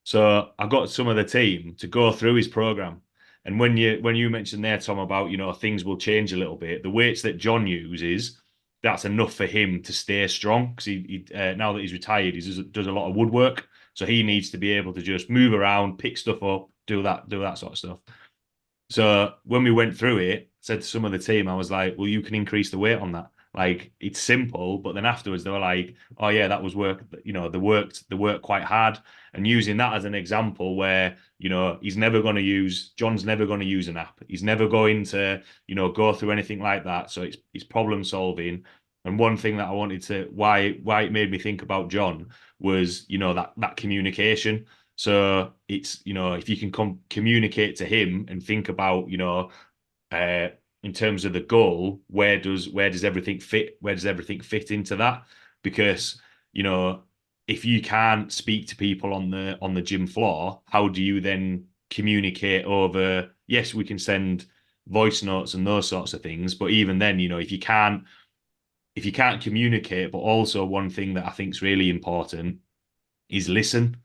Speaker 1: So I got some of the team to go through his program. And when you mentioned there, Tom, about things will change a little bit, the weights that John uses, that's enough for him to stay strong because he now that he's retired, he does a lot of woodwork, so he needs to be able to just move around, pick stuff up, do that sort of stuff. So when we went through it, said to some of the team, I was like, well, you can increase the weight on that. Like it's simple, but then afterwards they were like, oh yeah, that was work. They worked quite hard. And using that as an example where, John's never going to use an app. He's never going to, go through anything like that. So it's problem solving. And one thing that I wanted to, why it made me think about John was, that communication. So it's, if you can communicate to him and think about, uh, in terms of the goal, where does everything fit? Where does everything fit into that? Because, if you can't speak to people on the gym floor, how do you then communicate over? Yes, we can send voice notes and those sorts of things, but even then, if you can't communicate, but also one thing that I think is really important is listen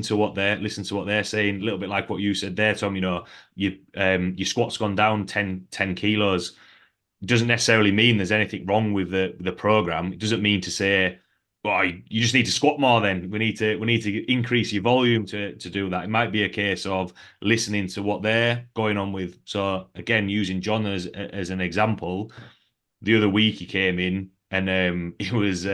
Speaker 1: to what they're saying. A little bit like what you said there, Tom. Your squat's gone down 10 kilos. It doesn't necessarily mean there's anything wrong with the program. It doesn't mean to say, well, you just need to squat more. Then we need to increase your volume to do that. It might be a case of listening to what they're going on with. So again, using John as an example, the other week he came in and he was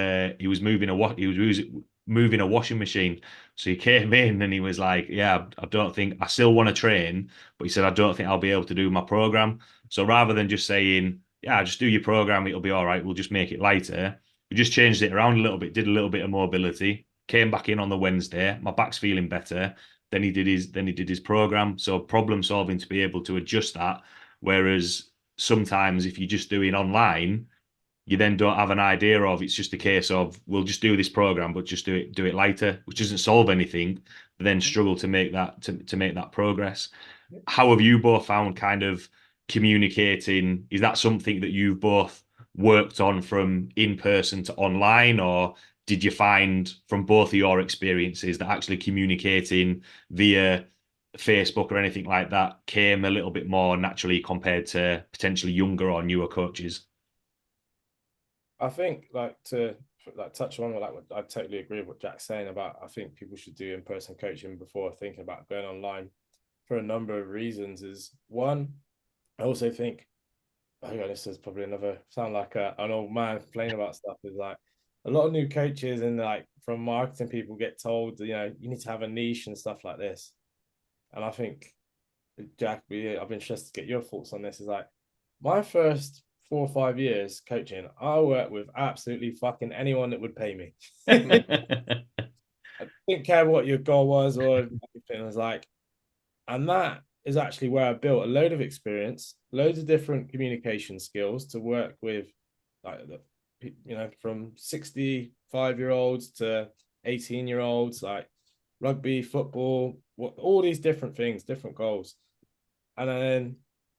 Speaker 1: moving a washing machine. So he came in and he was like, "Yeah, I don't think I still want to train," but he said, "I don't think I'll be able to do my program." So rather than just saying, "Yeah, just do your program, it'll be all right. We'll just make it lighter," we just changed it around a little bit, did a little bit of mobility. Came back in on the Wednesday. My back's feeling better. Then he did his program. So problem solving to be able to adjust that. Whereas sometimes if you're just doing online, you then don't have an idea of, it's just a case of we'll just do this program, but just do it lighter, which doesn't solve anything, but then struggle to make that progress. How have you both found kind of communicating? Is that something that you've both worked on from in person to online, or did you find from both of your experiences that actually communicating via Facebook or anything like that came a little bit more naturally compared to potentially younger or newer coaches?
Speaker 3: I think to touch on I totally agree with what Jack's saying about, I think people should do in-person coaching before thinking about going online for a number of reasons. Is one, I also think, hang on, this is probably another sound like an old man complaining about stuff. Is like a lot of new coaches and like from marketing people get told, you know, you need to have a niche and stuff like this. And I think, Jack, I've been interested to get your thoughts on this. Is like my first 4 or 5 years coaching, I worked with absolutely fucking anyone that would pay me. I didn't care what your goal was or anything. It was like, and that is actually where I built a load of experience, loads of different communication skills to work with, like, you know, from 65-year-olds to 18-year-olds, like rugby, football, all these different things, different goals. And then,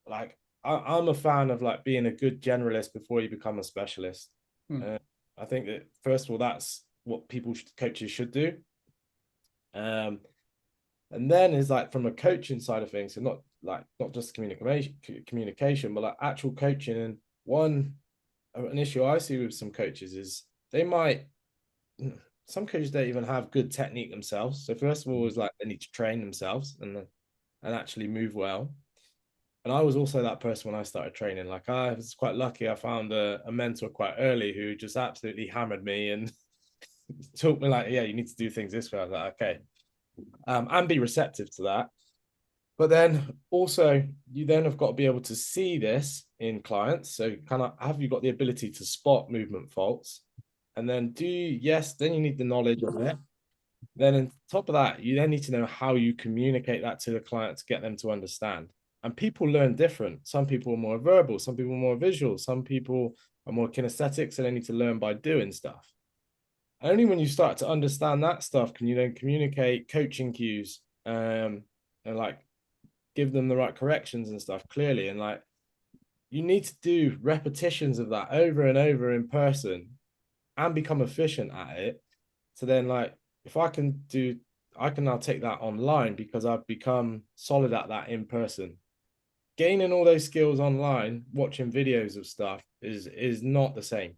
Speaker 3: like, I'm a fan of like being a good generalist before you become a specialist. I think that first of all, that's what coaches should do. And then is like from a coaching side of things, so not just communication, but like actual coaching. And an issue I see with some coaches is some coaches don't even have good technique themselves. So first of all, is like they need to train themselves and actually move well. And I was also that person when I started training. Like I was quite lucky. I found a mentor quite early who just absolutely hammered me and taught me like, yeah, you need to do things this way. I was like, okay. And be receptive to that. But then also you then have got to be able to see this in clients. So kind of have you got the ability to spot movement faults? And then then you need the knowledge of it. Then on top of that, you then need to know how you communicate that to the client to get them to understand. And people learn different. Some people are more verbal, some people are more visual, some people are more kinesthetic, so they need to learn by doing stuff. Only when you start to understand that stuff can you then communicate coaching cues and like give them the right corrections and stuff clearly. And like you need to do repetitions of that over and over in person and become efficient at it. So then like if I can now take that online because I've become solid at that in person. Gaining all those skills online, watching videos of stuff is not the same.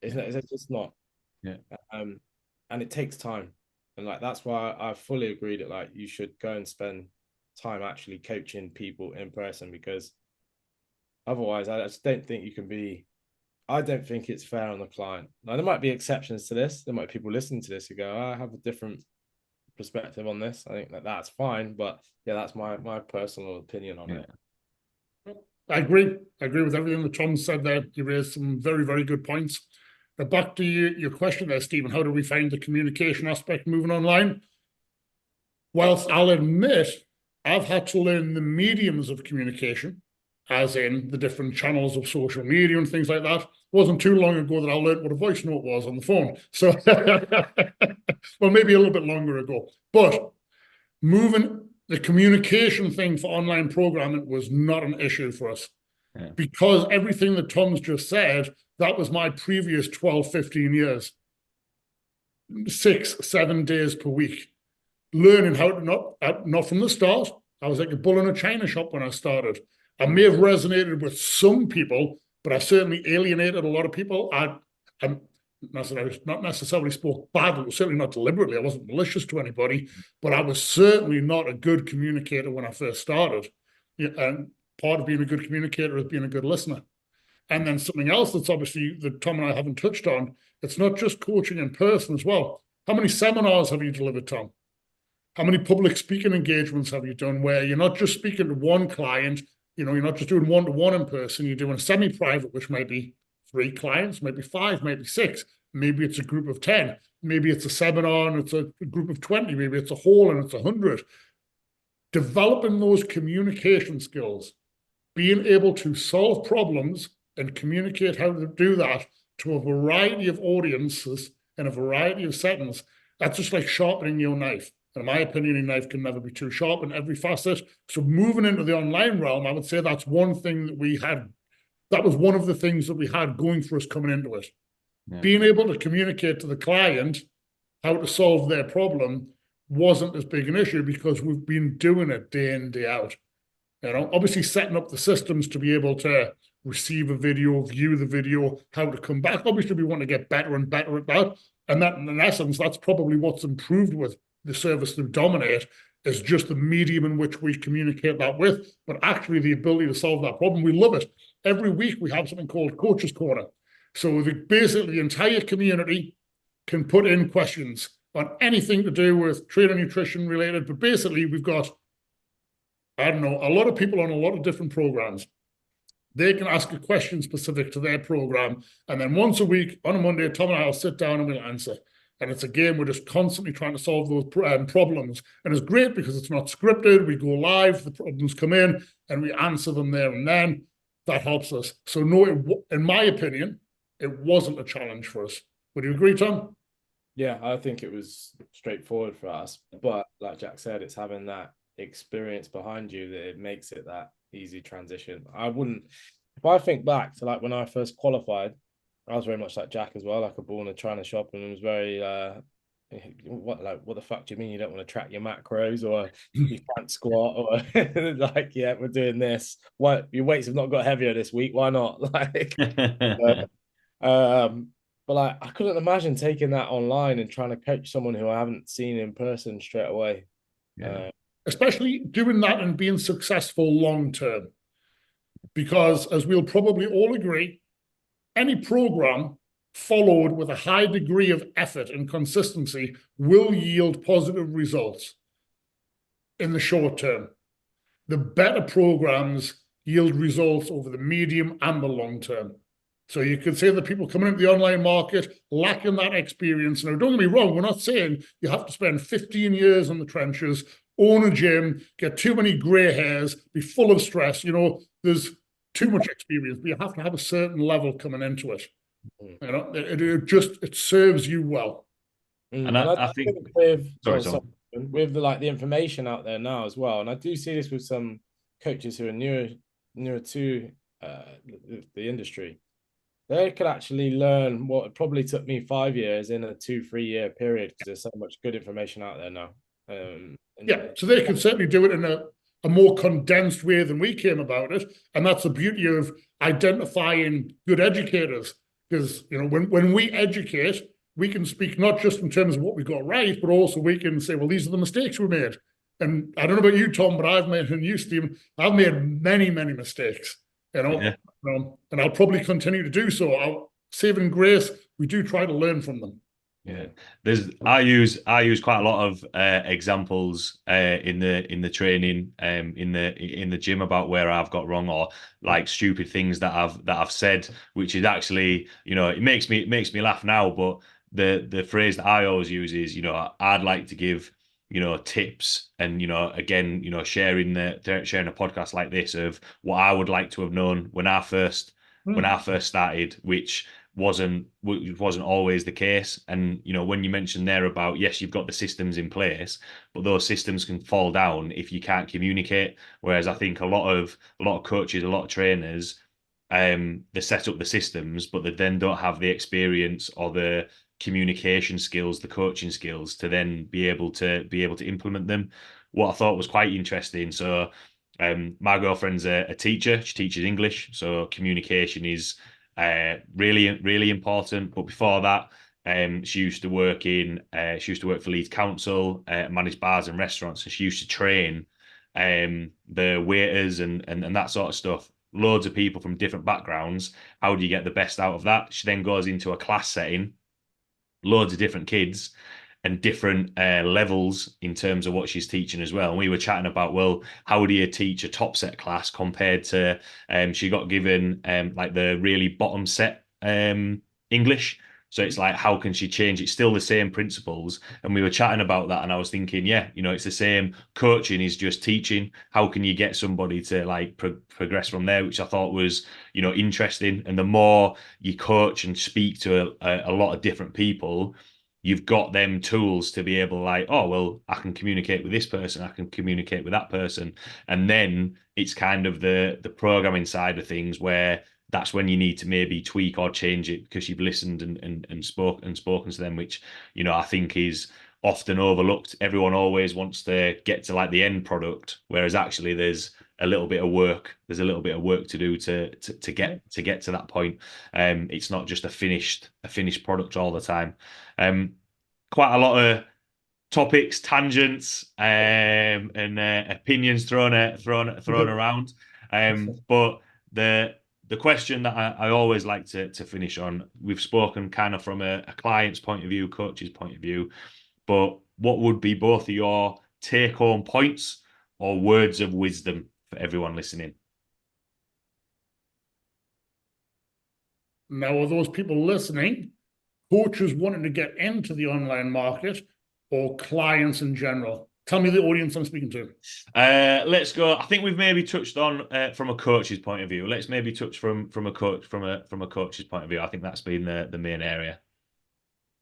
Speaker 3: It's just not.
Speaker 1: Yeah.
Speaker 3: And it takes time. And like that's why I fully agree that like you should go and spend time actually coaching people in person, because otherwise I just don't think I don't think it's fair on the client. Now there might be exceptions to this. There might be people listening to this who go, I have a different perspective on this. I think that's fine. But yeah, that's my personal opinion on it.
Speaker 2: I agree with everything that Tom said there. You raised some very, very good points. But back to your question there, Stephen, how do we find the communication aspect moving online? Whilst I'll admit I've had to learn the mediums of communication, as in the different channels of social media and things like that. It wasn't too long ago that I learned what a voice note was on the phone. So, well, maybe a little bit longer ago. But moving the communication thing for online programming was not an issue for us. Yeah. Because everything that Tom's just said, that was my previous 12, 15 years, 6, 7 days per week, learning how to not from the start. I was like a bull in a china shop when I started. I may have resonated with some people, but I certainly alienated a lot of people. I not necessarily spoke badly, certainly not deliberately. I wasn't malicious to anybody, but I was certainly not a good communicator when I first started. And part of being a good communicator is being a good listener. And then something else that's obviously that Tom and I haven't touched on, it's not just coaching in person as well. How many seminars have you delivered, Tom? How many public speaking engagements have you done where you're not just speaking to one client, you're not just doing one-to-one in person, you're doing a semi-private, which might be 3 clients, maybe 5, maybe 6, maybe it's a group of 10, maybe it's a seminar and it's a group of 20, maybe it's a whole and it's 100. Developing those communication skills, being able to solve problems and communicate how to do that to a variety of audiences in a variety of settings, that's just like sharpening your knife. And in my opinion, a knife can never be too sharp in every facet. So moving into the online realm, I would say that's one thing that we had. That was one of the things that we had going for us coming into it. Yeah. Being able to communicate to the client how to solve their problem wasn't as big an issue because we've been doing it day in, day out. Obviously setting up the systems to be able to receive a video, view the video, how to come back. Obviously, we want to get better and better at that. And that, in essence, that's probably what's improved with the service through Domin8 It's just the medium in which we communicate that with, but actually the ability to solve that problem. We love it. Every week we have something called Coach's Corner. So basically the entire community can put in questions on anything to do with training nutrition related, but basically we've got, I don't know, a lot of people on a lot of different programs. They can ask a question specific to their program. And then once a week on a Monday, Tom and I will sit down and we'll answer. And it's a game we're just constantly trying to solve those problems. And it's great because it's not scripted. We go live, the problems come in, and we answer them there and then. That helps us. So no, in my opinion, it wasn't a challenge for us. Would you agree, Tom?
Speaker 3: Yeah, I think it was straightforward for us. But like Jack said, it's having that experience behind you that it makes it that easy transition. If I think back to like when I first qualified, I was very much like Jack as well, like a ball in a china shop, and it was very what the fuck do you mean you don't want to track your macros, or you can't squat, or like, yeah, we're doing this. What, your weights have not got heavier this week, why not? Like but like I couldn't imagine taking that online and trying to coach someone who I haven't seen in person straight away.
Speaker 2: Especially doing that and being successful long term. Because as we'll probably all agree, any program followed with a high degree of effort and consistency will yield positive results in the short term. The better programs yield results over the medium and the long term. So you could say that people coming into the online market lacking that experience. Now, don't get me wrong, we're not saying you have to spend 15 years in the trenches, own a gym, get too many gray hairs, be full of stress. You know, there's too much experience, but you have to have a certain level coming into it. You know, it serves you well.
Speaker 3: And I think with the information out there now as well, and I do see this with some coaches who are newer to the industry, they could actually learn what probably took me 5 years in a 2-3 year period, because there's so much good information out there now.
Speaker 2: So they can certainly do it in a more condensed way than we came about it. And that's the beauty of identifying good educators. Because, you know, when we educate, we can speak not just in terms of what we got right, but also we can say, well, these are the mistakes we made. And I don't know about you, Tom, but I've made, and you, Stephen, I've made many, many mistakes, you know, and I'll probably continue to do so. Saving grace, we do try to learn from them.
Speaker 1: Yeah, I use quite a lot of examples in the training in the gym about where I've got wrong, or like stupid things that I've said, which is actually, you know, it makes me laugh now, but the phrase that I always use is, you know, I'd like to give, you know, tips, and, you know, again, you know, sharing a podcast like this of what I would like to have known when I first started, which wasn't always the case. And, you know, when you mentioned there about, yes, you've got the systems in place, but those systems can fall down if you can't communicate. Whereas I think a lot of coaches, a lot of trainers, they set up the systems, but they then don't have the experience or the communication skills, the coaching skills to then be able to implement them. What I thought was quite interesting. So my girlfriend's a teacher. She teaches English, so communication is really, really important. But before that, she used to work for Leeds Council, manage bars and restaurants, and she used to train the waiters and that sort of stuff. Loads of people from different backgrounds. How do you get the best out of that? She then goes into a class setting, loads of different kids and different levels in terms of what she's teaching as well. And we were chatting about, well, how do you teach a top set class compared to, she got given like the really bottom set English. So it's like, how can she change? It's still the same principles. And we were chatting about that. And I was thinking, yeah, you know, it's the same. Coaching is just teaching. How can you get somebody to like progress from there? Which I thought was, you know, interesting. And the more you coach and speak to a lot of different people, you've got them tools to be able to like, oh, well, I can communicate with this person, I can communicate with that person. And then it's kind of the programming side of things where that's when you need to maybe tweak or change it because you've listened and spoken to them, which, you know, I think is often overlooked. Everyone always wants to get to like the end product, whereas actually there's a little bit of work. There's a little bit of work to do to get to that point. It's not just a finished product all the time. Quite a lot of topics, tangents, and opinions thrown around. But the question that I always like to finish on, we've spoken kind of from a client's point of view, coach's point of view, but what would be both of your take-home points or words of wisdom for everyone listening?
Speaker 2: Now, are those people listening coaches wanting to get into the online market or clients in general? Tell me the audience I'm speaking to.
Speaker 1: Let's go. I think we've maybe touched on from a coach's point of view. Let's maybe touch from a coach's point of view. I think that's been the main area.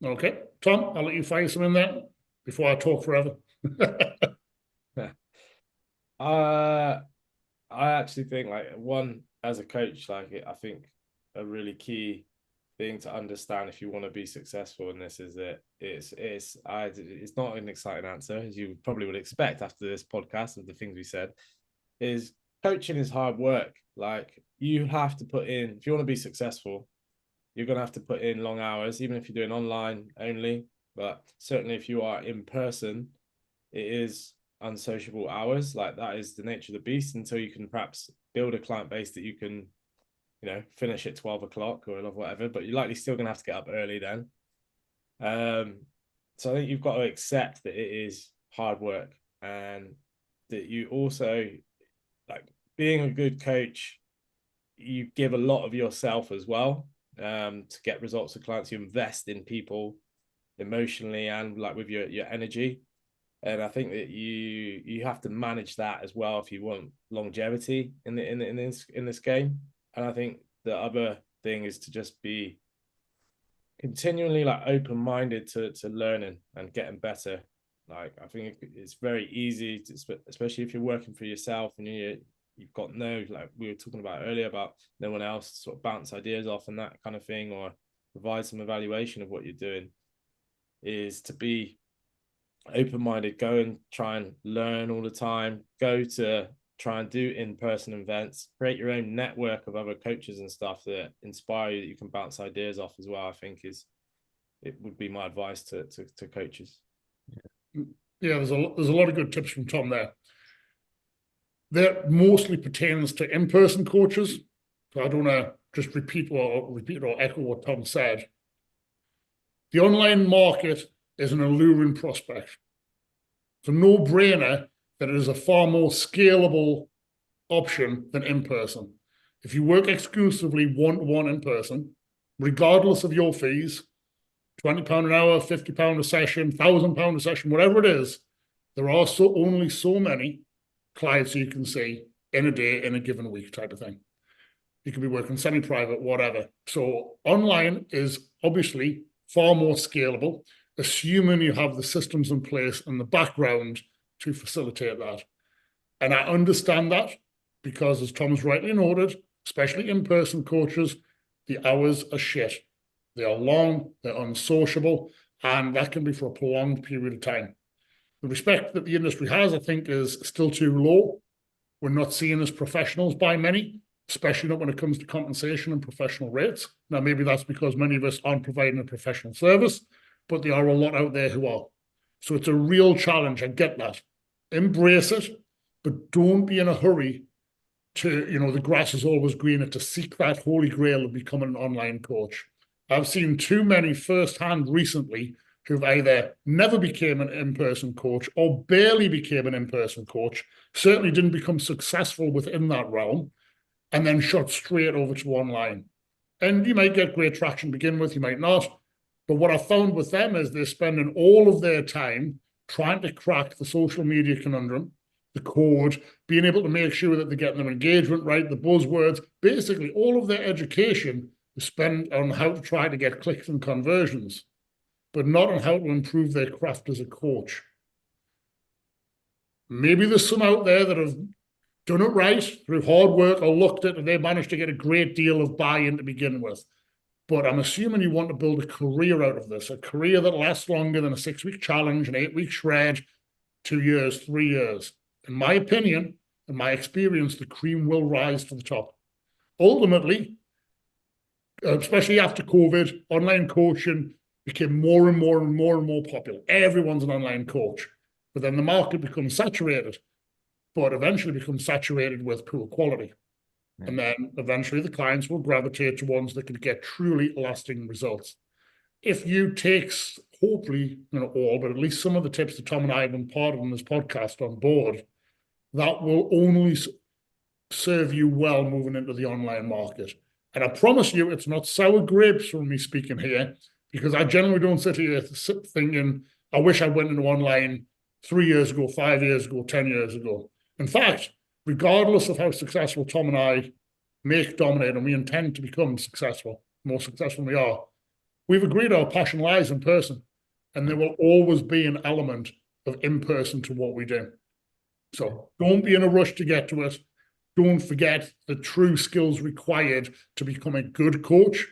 Speaker 2: Okay, Tom, I'll let you fire some in there before I talk forever.
Speaker 3: I actually think, like, one, as a coach, like, I think a really key thing to understand if you want to be successful in this is that it's not an exciting answer, as you probably would expect after this podcast of the things we said. Is coaching is hard work. Like, you have to put in, if you want to be successful, you're going to have to put in long hours, even if you're doing online only. But certainly if you are in person, it is unsociable hours. Like, that is the nature of the beast, until you can perhaps build a client base that you can, finish at 12 o'clock or whatever, but you're likely still going to have to get up early then. So I think you've got to accept that it is hard work, and that you also, like, being a good coach, you give a lot of yourself as well to get results with clients. You invest in people emotionally and, like, with your energy. And I think that you have to manage that as well if you want longevity in this game. And I think the other thing is to just be continually, like, open-minded to learning and getting better. Like, I think it's very easy to, especially if you're working for yourself and you've got no, like we were talking about earlier, about no one else to sort of bounce ideas off and that kind of thing, or provide some evaluation of what you're doing, is to be open-minded, go and try and learn all the time, go to try and do in-person events, create your own network of other coaches and stuff that inspire you, that you can bounce ideas off as well. I think it would be my advice to coaches.
Speaker 2: Yeah, there's a lot of good tips from Tom there. That mostly pertains to in-person coaches. So I don't want to just repeat or echo what Tom said. The online market is an alluring prospect. It's a no-brainer that it is a far more scalable option than in-person. If you work exclusively one-to-one in person, regardless of your fees, £20 an hour, £50 a session, £1,000 a session, whatever it is, there are only so many clients you can see in a day, in a given week type of thing. You could be working semi-private, whatever. So online is obviously far more scalable, assuming you have the systems in place in the background to facilitate that. And I understand that, because, as Tom's rightly noted, especially in-person coaches, the hours are shit. They are long, they're unsociable, and that can be for a prolonged period of time. The respect that the industry has, I think, is still too low. We're not seen as professionals by many, especially not when it comes to compensation and professional rates. Now, maybe that's because many of us aren't providing a professional service, but there are a lot out there who are. So it's a real challenge. I get that. Embrace it, but don't be in a hurry to, the grass is always greener, to seek that holy grail of becoming an online coach. I've seen too many firsthand recently who've either never became an in-person coach or barely became an in-person coach, certainly didn't become successful within that realm, and then shot straight over to online. And you might get great traction to begin with, you might not. But what I found with them is they're spending all of their time trying to crack the social media conundrum, the code, being able to make sure that they're getting their engagement right, the buzzwords. Basically, all of their education is spent on how to try to get clicks and conversions, but not on how to improve their craft as a coach. Maybe there's some out there that have done it right through hard work, or looked at it and they managed to get a great deal of buy-in to begin with. But I'm assuming you want to build a career out of this, a career that lasts longer than a 6-week challenge, an 8-week shred, 2 years, 3 years. In my opinion, in my experience, the cream will rise to the top. Ultimately, especially after COVID, online coaching became more and more and more and more popular. Everyone's an online coach. But then the market becomes saturated, but eventually becomes saturated with poor quality. Yeah. And then eventually the clients will gravitate to ones that can get truly lasting results. If you take, hopefully, all, but at least some of the tips that Tom and I have imparted on this podcast on board, that will only serve you well moving into the online market. And I promise you, it's not sour grapes from me speaking here, because I generally don't sit here thinking, I wish I went into online 3 years ago, 5 years ago, 10 years ago. In fact, regardless of how successful Tom and I make Domin8, and we intend to become successful, more successful than we are, we've agreed our passion lies in person, and there will always be an element of in-person to what we do. So don't be in a rush to get to it. Don't forget the true skills required to become a good coach.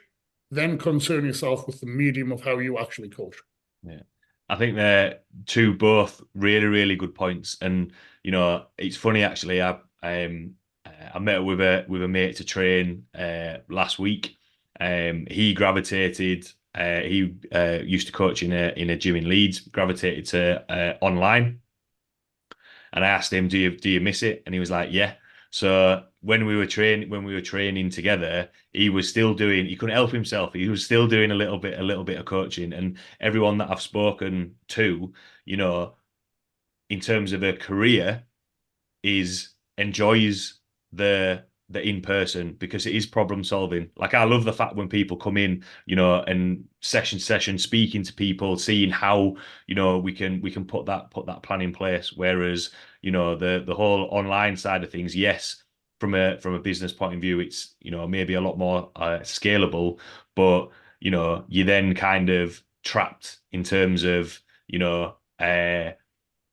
Speaker 2: Then concern yourself with the medium of how you actually coach.
Speaker 1: Yeah, I think they're two both really, really good points. And it's funny actually. I met with a mate to train last week. He gravitated. He used to coach in a gym in Leeds. Gravitated to online. And I asked him, "Do you miss it?" And he was like, "Yeah." So when we were training together, he was still doing. He couldn't help himself. He was still doing a little bit of coaching. And everyone that I've spoken to, in terms of a career, enjoys the in person, because it is problem solving. Like, I love the fact when people come in, and session speaking to people, seeing how we can put that plan in place. Whereas the whole online side of things, yes, from a business point of view, it's maybe a lot more scalable, but you're then kind of trapped in terms of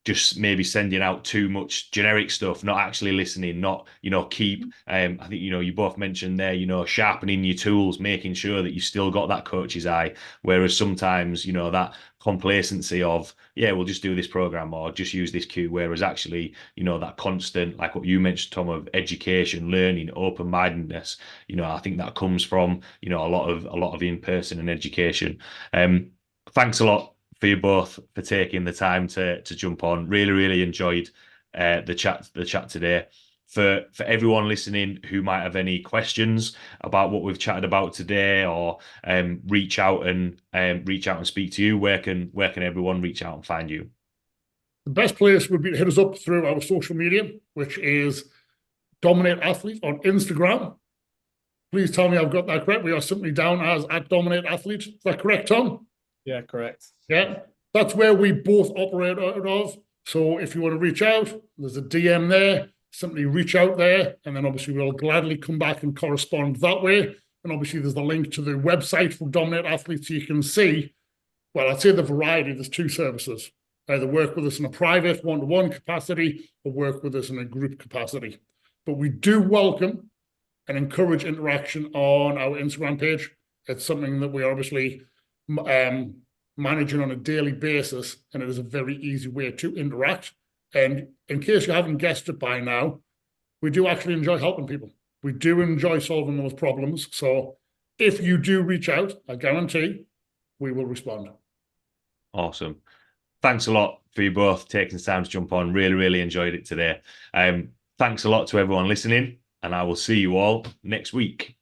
Speaker 1: just maybe sending out too much generic stuff, not actually listening, not, keep, I think, you both mentioned there, sharpening your tools, making sure that you've still got that coach's eye. Whereas sometimes, that complacency of, yeah, we'll just do this program or just use this cue. Whereas actually, that constant, like what you mentioned, Tom, of education, learning, open-mindedness, I think that comes from, a lot of in-person and education. Thanks a lot for you both for taking the time to jump on. Really, really enjoyed the chat today. For everyone listening who might have any questions about what we've chatted about today, or reach out and speak to you, where can everyone reach out and find you?
Speaker 2: The best place would be to hit us up through our social media, which is Domin8 Athlete on Instagram. Please tell me I've got that correct. We are simply down as @Domin8 Athlete. Is that correct, Tom?
Speaker 3: Yeah, correct.
Speaker 2: Yeah, that's where we both operate out of. So if you want to reach out, there's a DM there. Simply reach out there, and then obviously we'll gladly come back and correspond that way. And obviously there's the link to the website for Domin8 Athlete, so you can see, well, I'd say the variety. There's two services. Either work with us in a private one-to-one capacity, or work with us in a group capacity. But we do welcome and encourage interaction on our Instagram page. It's something that we obviously managing on a daily basis, and it is a very easy way to interact. And in case you haven't guessed it by now, we do actually enjoy helping people. We do enjoy solving those problems. So if you do reach out, I guarantee we will respond.
Speaker 1: Awesome. Thanks a lot for you both taking the time to jump on. Really, really enjoyed it today. Thanks a lot to everyone listening, and I will see you all next week.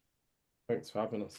Speaker 3: Thanks for having us.